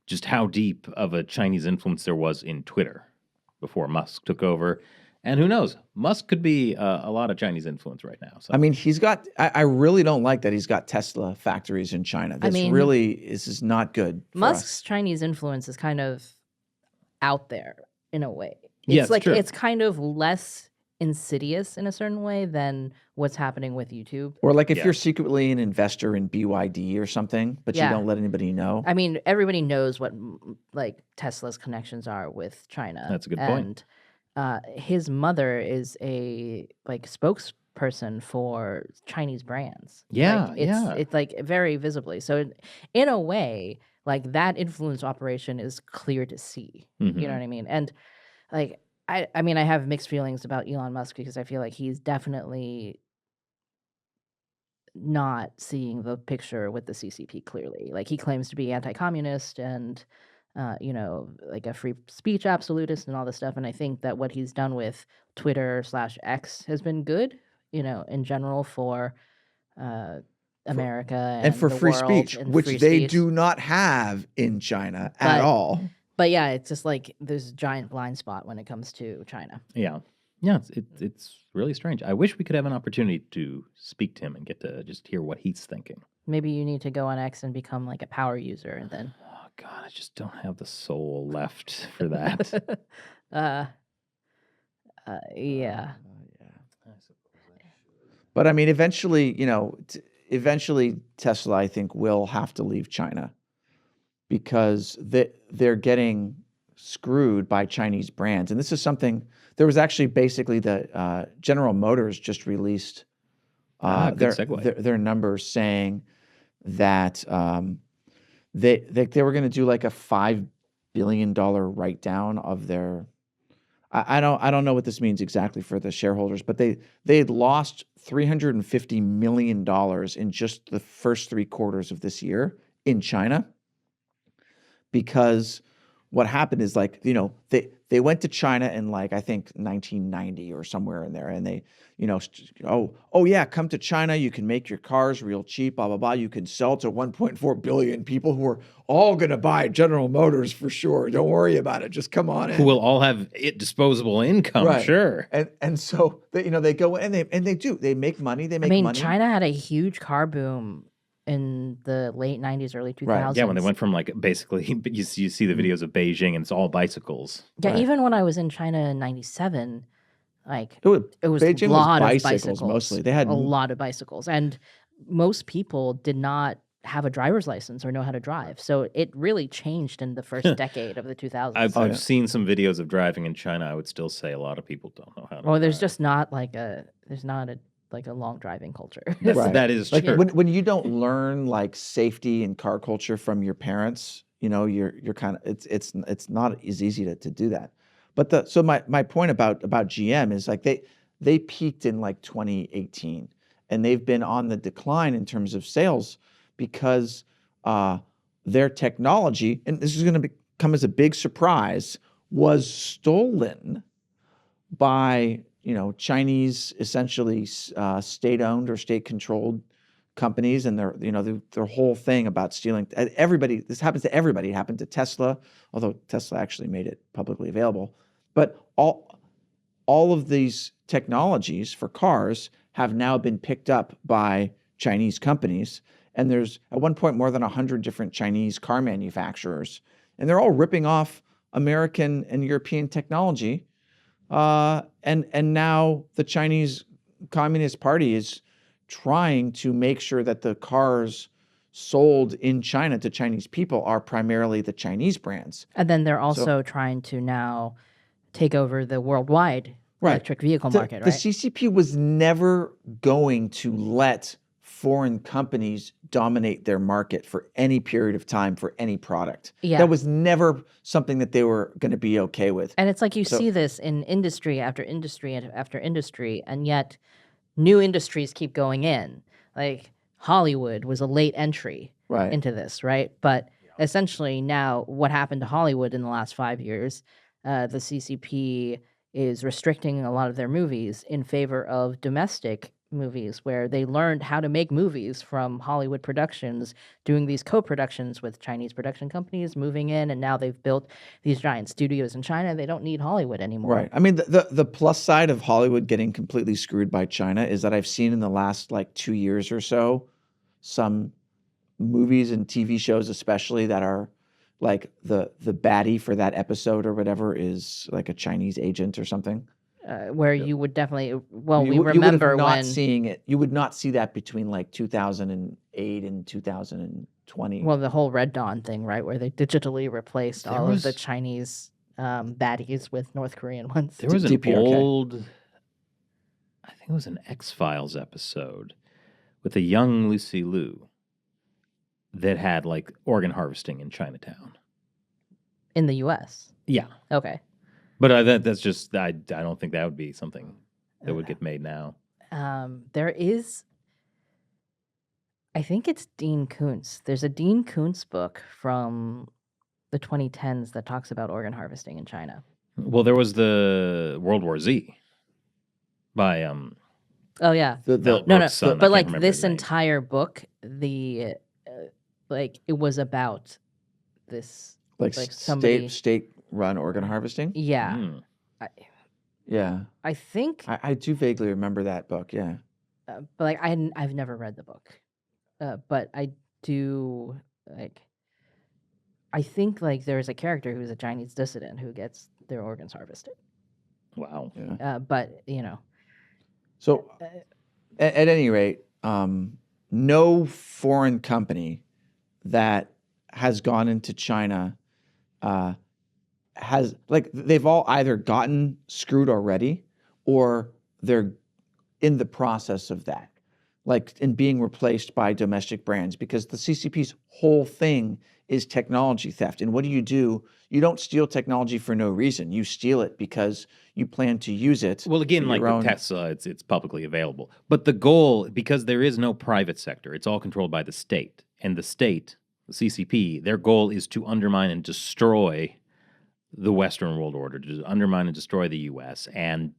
just how deep of a Chinese influence there was in Twitter before Musk took over. And who knows? Musk could be a lot of Chinese influence right now. So I mean, he's got, I really don't like that he's got Tesla factories in China. That's mean, really, this is not good for Musk's us. Chinese influence is kind of out there in a way. Yeah, It's it's like true. it's kind of less insidious in a certain way than what's happening with YouTube. Or like if Yeah. you're secretly an investor in BYD or something, but you Yeah. don't let anybody know. I mean, everybody knows what like Tesla's connections are with China. That's a good point. And his mother is a like spokesperson for Chinese brands. Yeah, like, it's like very visibly. So in a way, like that influence operation is clear to see. Mhm. You know what I mean? And like I mean, I have mixed feelings about Elon Musk because I feel like he's definitely not seeing the picture with the CCP clearly. Like he claims to be anti-communist and you know, like a free speech absolutist and all this stuff. And I think that what he's done with Twitter/X has been good, you know, in general for America And for the free world speech, and which free they speech. do not have in China at But- all. But yeah, it's just like there's a giant blind spot when it comes to China. Yeah. Yeah, it's really strange. I wish we could have an opportunity to speak to him and get to just hear what he's thinking. Maybe you need to go on X and become like a power user and then Oh God, I just don't have the soul left for that. yeah. But I mean, eventually, you know, eventually Tesla, I think, will have to leave China because they're getting screwed by Chinese brands. And this is something, there was actually basically the General Motors just released good segue. their numbers saying that they were going to do like a $5 billion write down of their, I don't know what this means exactly for the shareholders, but they had lost $350 million in just the first 3 quarters of this year in China, because what happened is, like, you know, they went to China in, like, I think 1990 or somewhere in there, and they, you know, oh yeah, come to China, you can make your cars real cheap, blah blah blah, you can sell to 1.4 billion people who are all going to buy General Motors for sure. Don't worry about it, just come on in. Who will all have disposable income, Right. sure. And so they, you know, they go in and they make money. They make I mean, money. China had a huge car boom in the late 90s, early 2000s. Right. Yeah, when they went from like basically, you see the videos of Beijing and it's all bicycles. Yeah, Right. even when I was in China in 97, like It was a Beijing was lot of bicycles bicycles. mostly. They had a lot of bicycles. And most people did not have a driver's license or know how to drive. So it really changed in the first decade of the 2000s. I've Oh, yeah. seen some videos of driving in China. I would still say a lot of people don't know how to well, there's drive. just not like a long driving culture. Right. That is like true. when you don't learn like safety and car culture from your parents, you know, you're kind of, it's not as easy to do that. But so my point about GM is, like, they peaked in like 2018, and they've been on the decline in terms of sales because their technology, and this is going to come as a big surprise, was stolen by, you know, Chinese, essentially state-owned or state-controlled companies, and their whole thing about stealing. Everybody, this happens to everybody. It happened to Tesla, although Tesla actually made it publicly available. But all of these technologies for cars have now been picked up by Chinese companies, and there's at one point more than 100 different Chinese car manufacturers, and they're all ripping off American and European technology. And now the Chinese Communist Party is trying to make sure that the cars sold in China to Chinese people are primarily the Chinese brands. And then they're So also trying to now take over the worldwide right, electric vehicle the market, the right? CCP was never going to let foreign companies dominate their market for any period of time for any product. Yeah. That was never something that they were going to be okay with. And it's like you So see this in industry after industry after industry, and yet new industries keep going in. Like Hollywood was a late entry right, into this, right? But essentially now what happened to Hollywood in the last 5 years, the CCP is restricting a lot of their movies in favor of domestic movies where they learned how to make movies from Hollywood productions, doing these co-productions with Chinese production companies, moving in, and now they've built these giant studios in China. They don't need Hollywood anymore. right. I mean, the plus side of Hollywood getting completely screwed by China is that I've seen in the last like 2 years or so some movies and TV shows, especially that are like the baddie for that episode or whatever is like a Chinese agent or something. Where you would definitely, well, we You would remember have not when, seeing it. You would not see that between like 2008 and 2020. well, the whole Red Dawn thing, right, where they digitally replaced There all of the was- Chinese baddies with North Korean ones. There was an DPRK. old, I think it was an X-Files episode with a young Lucy Liu that had like organ harvesting in Chinatown. In the U.S. Yeah, Okay. but that's just I don't think that would be something that would get made now. There is, I think it's Dean Koontz. There's a Dean Koontz book from the 2010s that talks about organ harvesting in China. Well, there was the World War Z by Oh yeah. The Mel No, Brooks' no. son. I But can't like remember this his name. entire book, the like it was about this. like like somebody- state run organ harvesting. Yeah. Mm. Yeah, I think, I do vaguely remember that book. Yeah, but like I've never read the book, but I do like. I think like there's a character who's a Chinese dissident who gets their organs harvested. Wow. yeah. But you know, So, at any rate, no foreign company that has gone into China has like they've all either gotten screwed already or they're in the process of that, like in being replaced by domestic brands because the CCP's whole thing is technology theft. And what do? You don't steal technology for no reason. You steal it because you plan to use it. Well, again, for like your the own- Tesla, it's publicly available. But the goal, because there is no private sector, it's all controlled by the state. And the state, the CCP, their goal is to undermine and destroy the Western world order, to undermine and destroy the U.S. And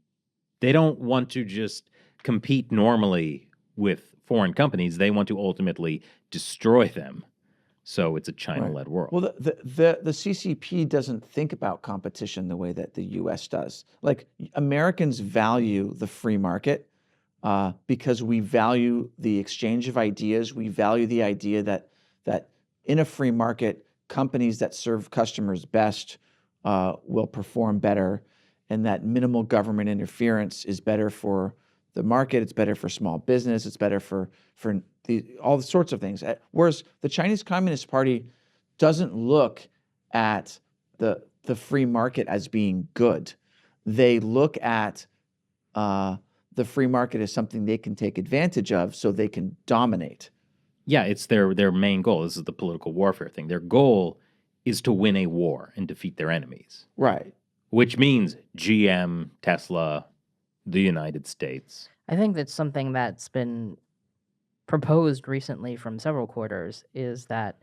they don't want to just compete normally with foreign companies. They want to ultimately destroy them. So it's a China-led world. Well, the CCP doesn't think about competition the way that the U.S. does. Like Americans value the free market because we value the exchange of ideas. We value the idea that in a free market, companies that serve customers best will perform better, and that minimal government interference is better for the market. It's better for small business. It's better for all the sorts of things. Whereas the Chinese Communist Party doesn't look at the free market as being good. They look at the free market as something they can take advantage of so they can dominate. Yeah, it's their main goal. This is the political warfare thing. Their goal is to win a war and defeat their enemies, Right. which means GM, Tesla, the United States. I think that's something that's been proposed recently from several quarters is that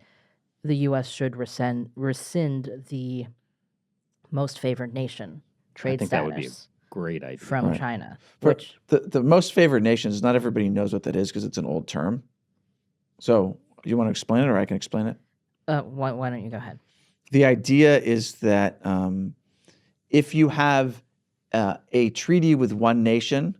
the U.S. should rescind the most favored nation trade I think that would be a status great idea. from Right. China, For which the most favored nations, not everybody knows what that is because it's an old term. So you want to explain it or I can explain it? why don't you go ahead? The idea is that if you have a treaty with one nation,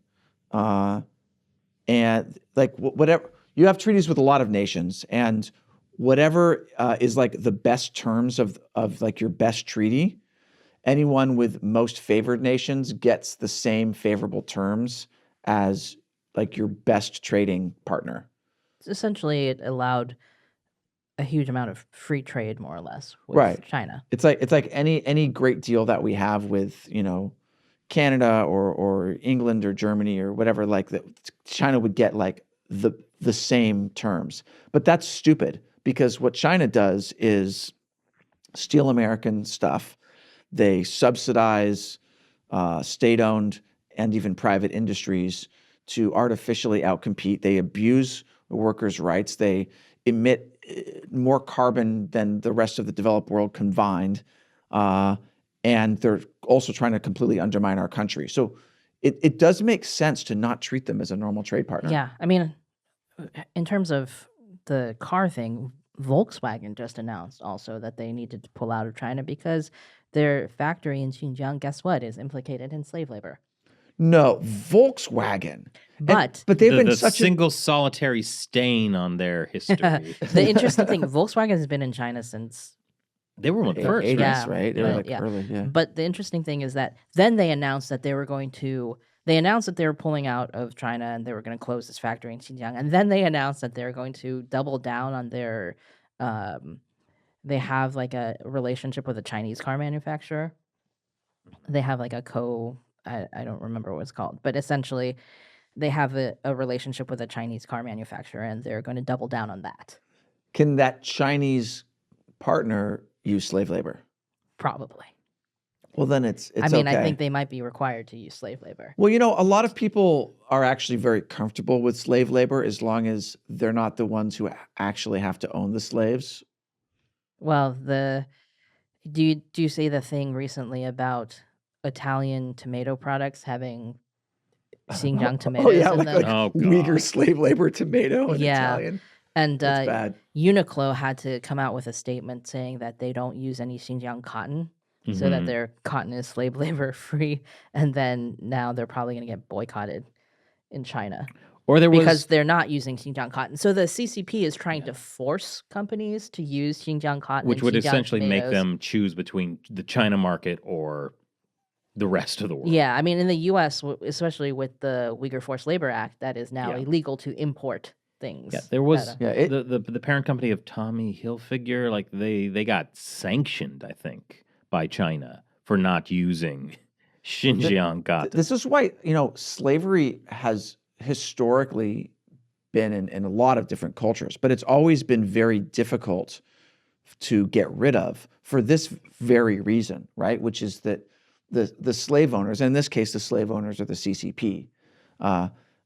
and like whatever, you have treaties with a lot of nations, and whatever is like the best terms of like your best treaty, anyone with most favored nations gets the same favorable terms as like your best trading partner. Essentially, it allowed a huge amount of free trade, more or less, with Right. China. It's like any great deal that we have with, Canada or England or Germany or whatever, like that China would get like the same terms. But that's stupid because what China does is steal American stuff. They subsidize state-owned and even private industries to artificially outcompete. They abuse workers' rights. They emit more carbon than the rest of the developed world combined. And they're also trying to completely undermine our country. So it does make sense to not treat them as a normal trade partner. Yeah, I mean, in terms of the car thing, Volkswagen just announced also that they needed to pull out of China because their factory in Xinjiang, guess what, is implicated in slave labor. No, Volkswagen. But But they've been The such a single solitary stain on their history. the interesting thing, Volkswagen has been in China since They were one of the first, 80s, right? Yeah, right? They were yeah, like yeah. early, yeah. But the interesting thing is that then they announced that they were going to. They announced that they were pulling out of China and they were going to close this factory in Xinjiang. And then they announced that they're going to double down on their. They have like a relationship with a Chinese car manufacturer. They have like a I don't remember what it's called, but essentially they have a relationship with a Chinese car manufacturer and they're going to double down on that. Can that Chinese partner use slave labor? Probably. Well, then it's I mean, okay. I think they might be required to use slave labor. Well, a lot of people are actually very comfortable with slave labor as long as they're not the ones who actually have to own the slaves. Well, do you see the thing recently about Italian tomato products having Xinjiang tomatoes Oh yeah, in like, them? Oh, Uyghur God. slave labor tomato in Yeah. Italian. And That's bad. Uniqlo had to come out with a statement saying that they don't use any Xinjiang cotton, so that Mhm. their cotton is slave labor free. And then now they're probably going to get boycotted in China Or there because was they're not using Xinjiang cotton. So the CCP is trying to force companies to use Xinjiang cotton, which and would Xinjiang essentially make tomatoes. them choose between the China market or the rest of the world. Yeah, I mean, in the U.S., especially with the Uyghur Forced Labor Act, that is now Yeah. illegal to import things. Yeah, there was Yeah, the parent company of Tommy Hilfiger, like they got sanctioned, I think, by China for not using Xinjiang cotton. This is why, slavery has historically been in a lot of different cultures, but it's always been very difficult to get rid of for this very reason, right? Which is that the slave owners, and in this case, the slave owners are the CCP.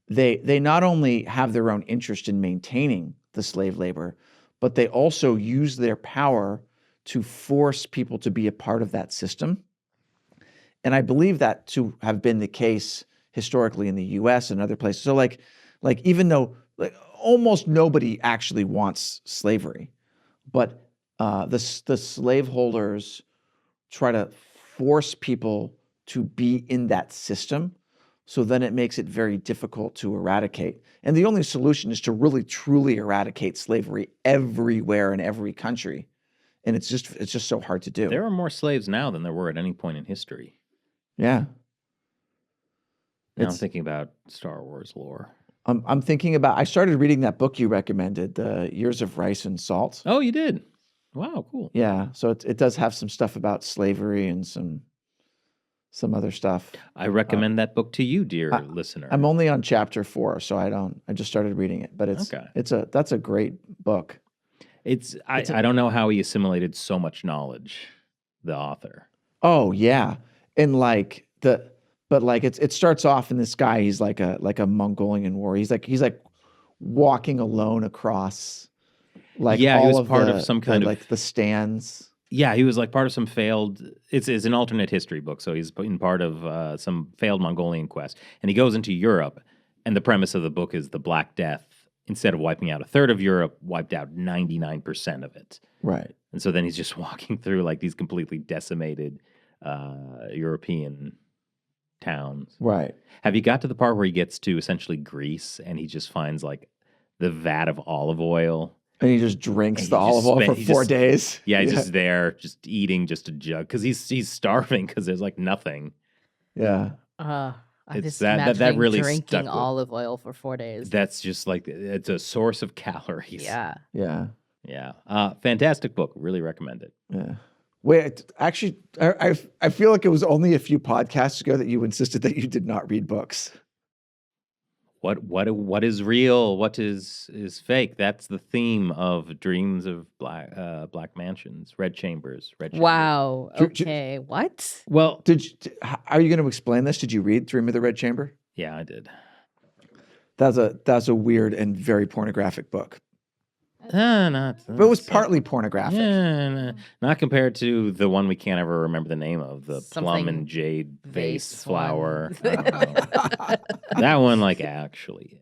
They not only have their own interest in maintaining the slave labor, but they also use their power to force people to be a part of that system. And I believe that to have been the case historically in the U.S. and other places. So like even though almost nobody actually wants slavery, but the slaveholders try to force people to be in that system. So then it makes it very difficult to eradicate. And the only solution is to really truly eradicate slavery everywhere in every country. And it's just so hard to do. There are more slaves now than there were at any point in history. Yeah. Now I'm It's- thinking about Star Wars lore. I'm thinking about, I started reading that book you recommended, The Years of Rice and Salt. Oh, you did? Wow, cool. Yeah. So it does have some stuff about slavery and some other stuff. I recommend that book to you, dear listener. I'm only on chapter 4, so I just started reading it, but Okay. that's a great book. I don't know how he assimilated so much knowledge, the author. Oh yeah. And it starts off in this guy, he's like a Mongolian warrior. He's like walking alone across He was part of some kind of like the stands. Yeah, he was like part of some failed. It's an alternate history book, so he's in part of some failed Mongolian quest, and he goes into Europe. And the premise of the book is the Black Death, instead of wiping out a third of Europe, wiped out 99% of it. Right. And so then he's just walking through like these completely decimated European towns. Right. Have you got to the part where he gets to essentially Greece and he just finds like the vat of olive oil? And he just drinks And the he olive just oil spent- for he 4 just- days. Yeah, he's just there, just eating just a jug because he's starving because there's like nothing. Yeah. I I'm It's just that imagining really drinking stuck with. olive oil for 4 days. That's just like it's a source of calories. Yeah. Yeah. Yeah. Fantastic book. Really recommend it. Yeah. Wait, actually, I feel like it was only a few podcasts ago that you insisted that you did not read books. What is real? What is fake? That's the theme of Dreams of Black Mansions, Red Chambers. Wow. Ju- ju- Okay. What? Well, Are you going to explain this? Did you read Dream of the Red Chamber? yeah, I did. That's a weird and very pornographic book. Not. But it was partly pornographic. Yeah, not compared to the one we can't ever remember the name of, the plum Something and jade vase vase flower. one. That one, like, actually.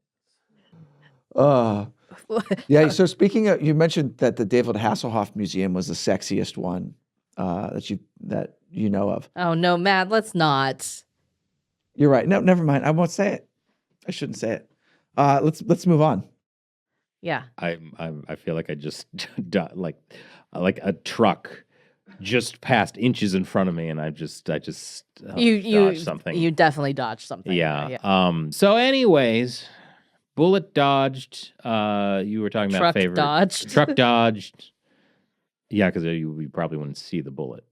Yeah. So speaking of, you mentioned that the David Hasselhoff Museum was the sexiest one that you know of. Oh no, Matt, let's not. You're right. No, never mind. I won't say it. I shouldn't say it. Let's move on. Yeah. I feel like I just like a truck just passed inches in front of me, and I just dodged something. You definitely dodged something. Yeah. So, anyways, bullet dodged. You were talking about Truck favorite dodged. truck dodged. Yeah, because you probably wouldn't see the bullet.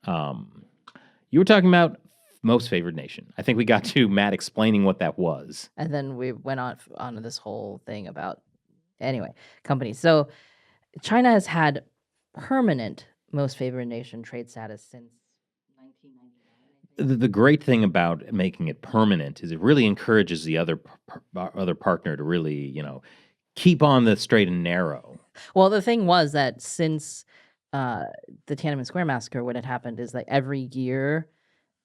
You were talking about most favored nation. I think we got to Matt explaining what that was. And then we went on this whole thing about companies. So China has had permanent most favored nation trade status since 1999. The great thing about making it permanent is it really encourages the other partner to really, keep on the straight and narrow. Well, the thing was that since the Tiananmen Square massacre, what had happened is like every year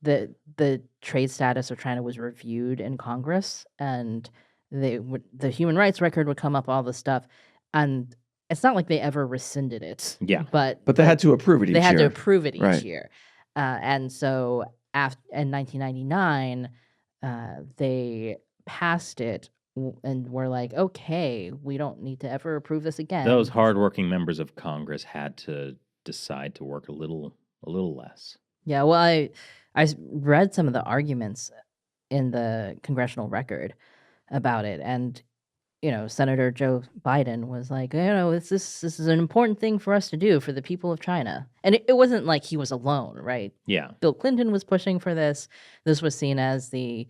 the trade status of China was reviewed in Congress, and the human rights record would come up, all this stuff, and it's not like they ever rescinded it. Yeah, but they had to approve it each year. They had to approve it each Right. year, and so in 1999, they passed it, and were like, okay, we don't need to ever approve this again. those hardworking members of Congress had to decide to work a little less. Yeah, well, I read some of the arguments in the congressional record about it, and Senator Joe Biden was like, this is an important thing for us to do for the people of China, and it wasn't like he was alone, right? Yeah, Bill Clinton was pushing for this. This was seen as the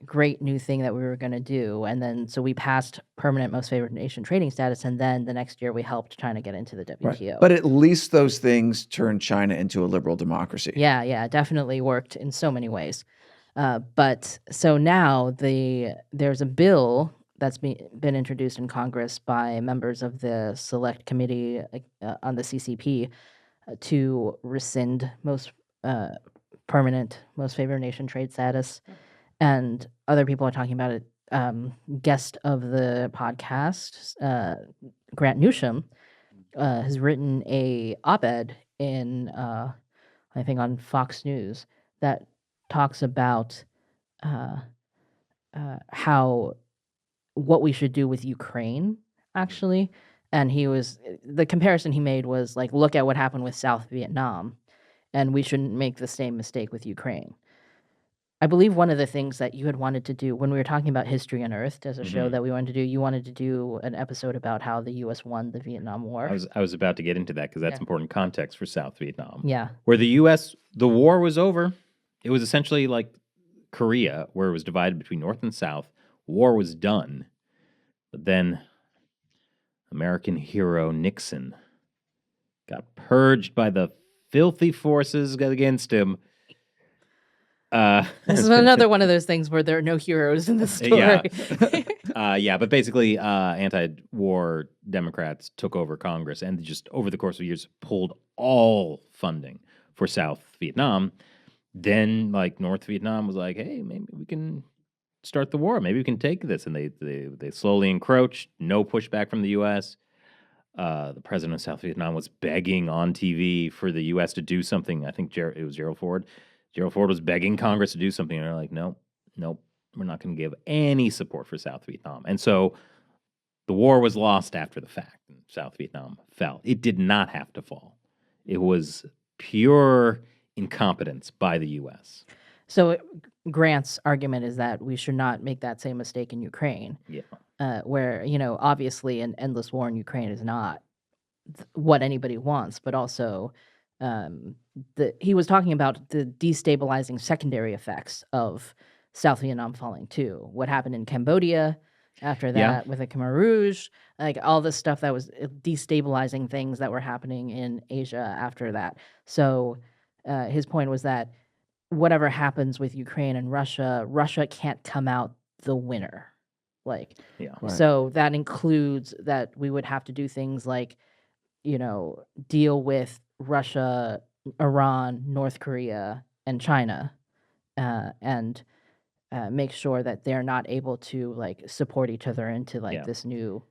great new thing that we were going to do, and then so we passed permanent most favored nation trading status, and then the next year we helped China get into the WTO. Right. But at least those things turned China into a liberal democracy. Yeah, it definitely worked in so many ways. But so now there's a bill that's been introduced in Congress by members of the Select Committee on the CCP to rescind most permanent most favored nation trade status. And other people are talking about it. Guest of the podcast, Grant Newsham, has written a op-ed in, I think, on Fox News that talks about what we should do with Ukraine, actually. And the comparison he made was like, look at what happened with South Vietnam, and we shouldn't make the same mistake with Ukraine. I believe one of the things that you had wanted to do when we were talking about History Unearthed as a show that we wanted to do, you wanted to do an episode about how the U.S. won the Vietnam War. I was about to get into that because that's important context for South Vietnam. Yeah. Where the war was over. It was essentially like Korea, where it was divided between North and South. War was done. But then American hero Nixon got purged by the filthy forces against him. This is another one of those things where there are no heroes in the story. Yeah, but basically, anti-war Democrats took over Congress and just over the course of years pulled all funding for South Vietnam. Then, like, North Vietnam was like, hey, maybe we can start the war. Maybe we can take this. And they slowly encroached. No pushback from the U.S. The president of South Vietnam was begging on TV for the U.S. to do something. I think it was Gerald Ford. Gerald Ford was begging Congress to do something, and they're like, nope, we're not going to give any support for South Vietnam. And so the war was lost after the fact, and South Vietnam fell. It did not have to fall. It was pure incompetence by the U.S. So Grant's argument is that we should not make that same mistake in Ukraine, Yeah. where, obviously an endless war in Ukraine is not what anybody wants, but also um, he was talking about the destabilizing secondary effects of South Vietnam falling too. What happened in Cambodia after Yeah. that with the Khmer Rouge, like all this stuff that was destabilizing things that were happening in Asia after that. So his point was that whatever happens with Ukraine and Russia, Russia can't come out the winner. Like, Yeah. Right. so that includes that we would have to do things like, deal with Russia, Iran, North Korea, and China, and make sure that they're not able to like support each other into like Yeah. this new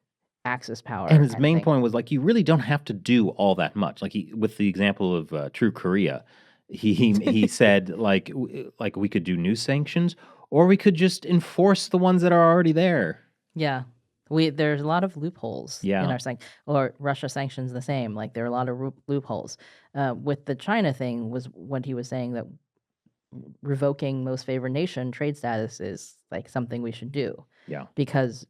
Axis power. And his kind of main thing. point was like, you really don't have to do all that much. Like with the example of True Korea, he said like we could do new sanctions, or we could just enforce the ones that are already there. Yeah. There's a lot of loopholes in Yeah. our or Russia sanctions the same. Like there are a lot of loopholes. With the China thing was what he was saying, that revoking most favored nation trade status is like something we should do Yeah. because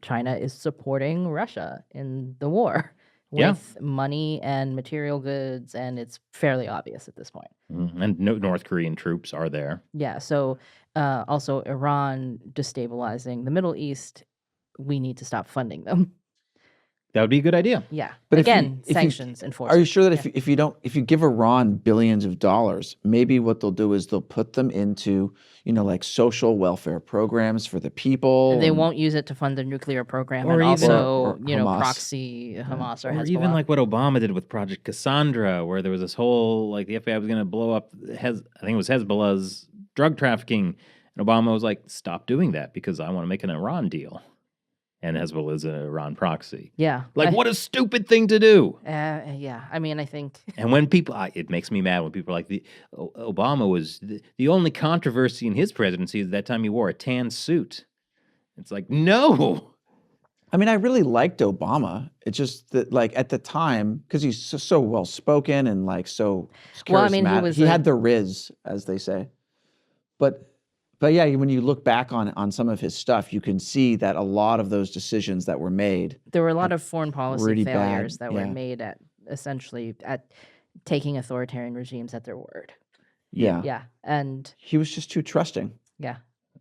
China is supporting Russia in the war Yeah. with money and material goods, and it's fairly obvious at this point. And no North Korean troops are there. Yeah. So also Iran destabilizing the Middle East, we need to stop funding them. That would be a good idea. Yeah. But Again, if you sanctions are you enforcement. sure that Yeah. if you give Iran billions of dollars, maybe what they'll do is they'll put them into, like social welfare programs for the people. They and- won't use it to fund the nuclear program, Or and even- also, or Hamas. proxy Hamas or Or Hezbollah. even like what Obama did with Project Cassandra, where there was this whole like the FBI was going to blow up I think it was Hezbollah's drug trafficking, and Obama was like, "Stop doing that because I want to make an Iran deal." And Hezbollah is an Iran proxy. Yeah. Like, what a stupid thing to do. Yeah. I mean, I think And when people, it makes me mad when people are like, Obama was the only controversy in his presidency is that time he wore a tan suit. It's like, no. I mean, I really liked Obama. It's just that, like, at the time, because he's so well spoken and like so charismatic. Well, I mean, he had the riz, as they say. But yeah, when you look back on some of his stuff, you can see that a lot of those decisions that were made. there were a lot of foreign policy really failures bad, that were yeah. made at essentially at taking authoritarian regimes at their word. Yeah. Yeah. And He was just too trusting. yeah.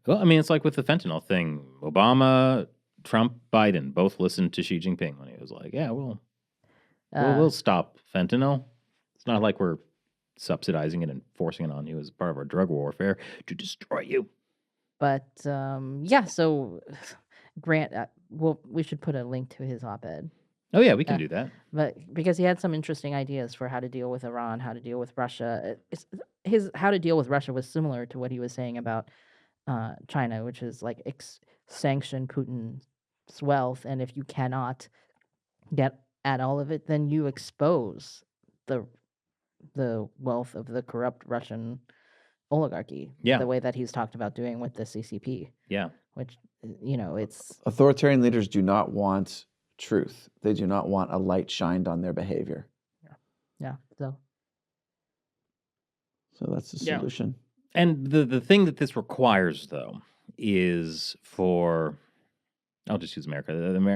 Well, I mean, it's like with the fentanyl thing. Obama, Trump, Biden both listened to Xi Jinping when he was like, yeah, we'll stop fentanyl. It's not like we're subsidizing it and forcing it on you as part of our drug warfare to destroy you. But yeah, so Grant, we should put a link to his op-ed. Oh, yeah, we can do that. But because he had some interesting ideas for how to deal with Iran, how to deal with Russia. His how to deal with Russia was similar to what he was saying about China, which is like sanction Putin's wealth, and if you cannot get at all of it, then you expose the wealth of the corrupt Russian oligarchy. Yeah. The way that he's talked about doing with the CCP. Yeah. Which it's Authoritarian leaders do not want truth. They do not want a light shined on their behavior. yeah. So that's the Yeah. solution. And the thing that this requires, though, is for, I'll just use America,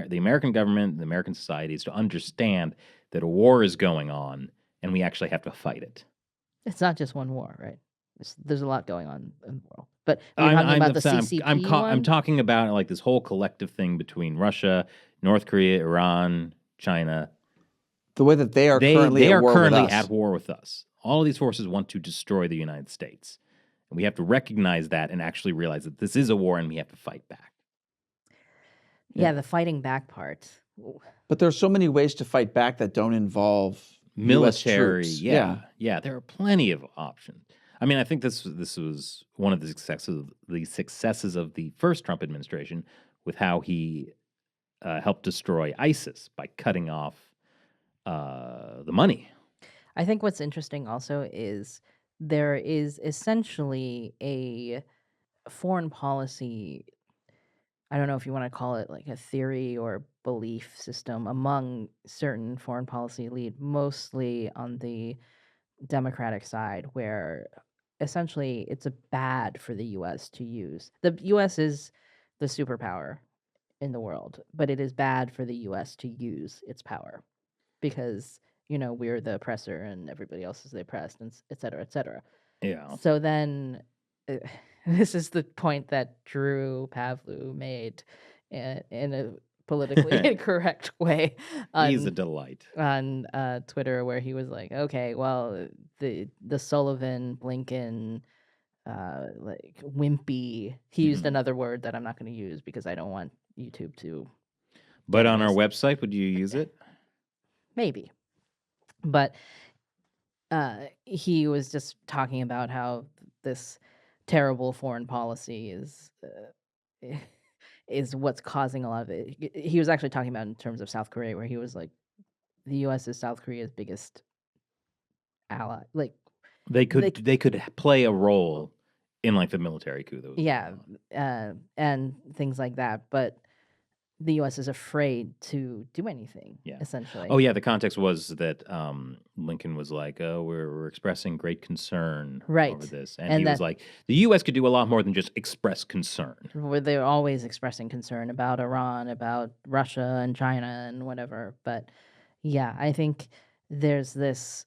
the American government, the American society is to understand that a war is going on and we actually have to fight it. It's not just one war, right? There's a lot going on in the world. But you're talking about the CCP I'm talking about like this whole collective thing between Russia, North Korea, Iran, China. The way that they are currently at war with us. All of these forces want to destroy the United States. And we have to recognize that and actually realize that this is a war and we have to fight back. Yeah, the fighting back part. But there's so many ways to fight back that don't involve Military, US troops. yeah. There are plenty of options. I mean, I think this was one of the successes of the first Trump administration with how he helped destroy ISIS by cutting off the money. I think what's interesting also is there is essentially a foreign policy, I don't know if you want to call it like a theory or belief system among certain foreign policy elite, mostly on the Democratic side, where essentially it's bad for the U.S. to use. The U.S. is the superpower in the world, but it is bad for the U.S. to use its power because we're the oppressor and everybody else is the oppressed, and et cetera, et cetera. Yeah. So then, uh, this is the point that Drew Pavlu made in a politically incorrect way He's a on delight. Twitter, where he was like, "Okay, well, the Sullivan, Blinken, like wimpy." He used Mhm. another word that I'm not going to use because I don't want YouTube to But on our erase. website, would you use it? Maybe, but he was just talking about how this terrible foreign policy is what's causing a lot of it. He was actually talking about in terms of South Korea, where he was like, the U.S. is South Korea's biggest ally. Like, They they, could play a role in like the military coup that was going yeah, on. and things like that. But the U.S. is afraid to do anything. Yeah. Essentially. Oh yeah, the context was that Lincoln was like, "Oh, we're expressing great concern over Right. this," and And he was that like, "The U.S. could do a lot more than just express concern." where they're always expressing concern about Iran, about Russia and China and whatever. But yeah, I think there's this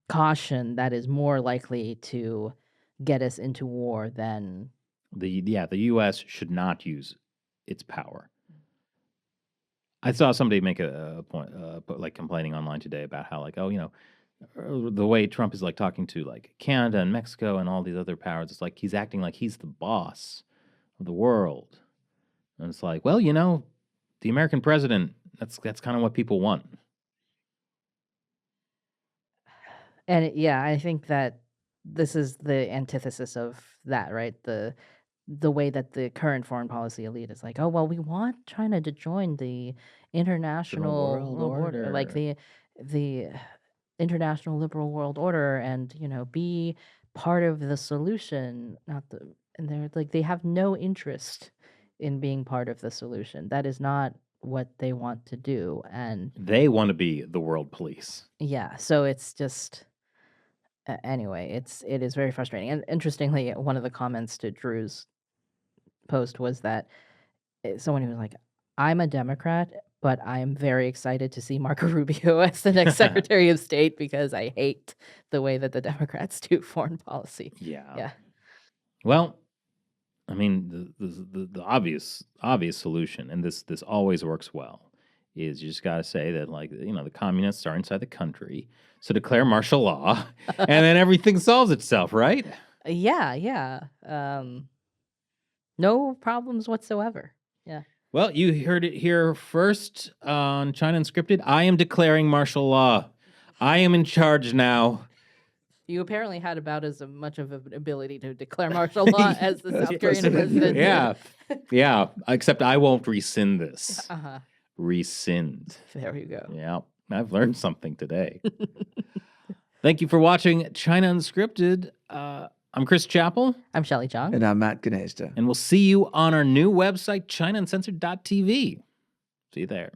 caution that is more likely to get us into war than The U.S. should not use its power. I saw somebody make a point, like complaining online today about how like, oh, the way Trump is like talking to like Canada and Mexico and all these other powers, it's like he's acting like he's the boss of the world. And it's like, well, the American president, that's kind of what people want. and yeah, I think that this is the antithesis of that, right? The way that the current foreign policy elite is like, oh well, we want China to join the international world order, like order. the international liberal world order, and be part of the solution, not the. And they're like, they have no interest in being part of the solution. That is not what they want to do. And They want to be the world police. yeah, so it's just anyway, it is very frustrating. And interestingly, one of the comments to Drew's post was that someone who was like, "I'm a Democrat, but I'm very excited to see Marco Rubio as the next Secretary of State because I hate the way that the Democrats do foreign policy." Yeah. Yeah. Well, I mean, the obvious solution, and this always works well, is you just got to say that like the communists are inside the country, so declare martial law, and then everything solves itself, right? Yeah. No problems whatsoever. Yeah. Well, you heard it here first on China Unscripted. I am declaring martial law. I am in charge now. You apparently had about as much of an ability to declare martial law as the South Korean president. Yeah, yeah. Except I won't rescind this. Uh-huh. Rescind. There you go. Yeah, I've learned something today. Thank you for watching China Unscripted. I'm Chris Chappell. I'm Shelley Chong. And I'm Matt Gnezda. And we'll see you on our new website, ChinaUncensored.tv. See you there.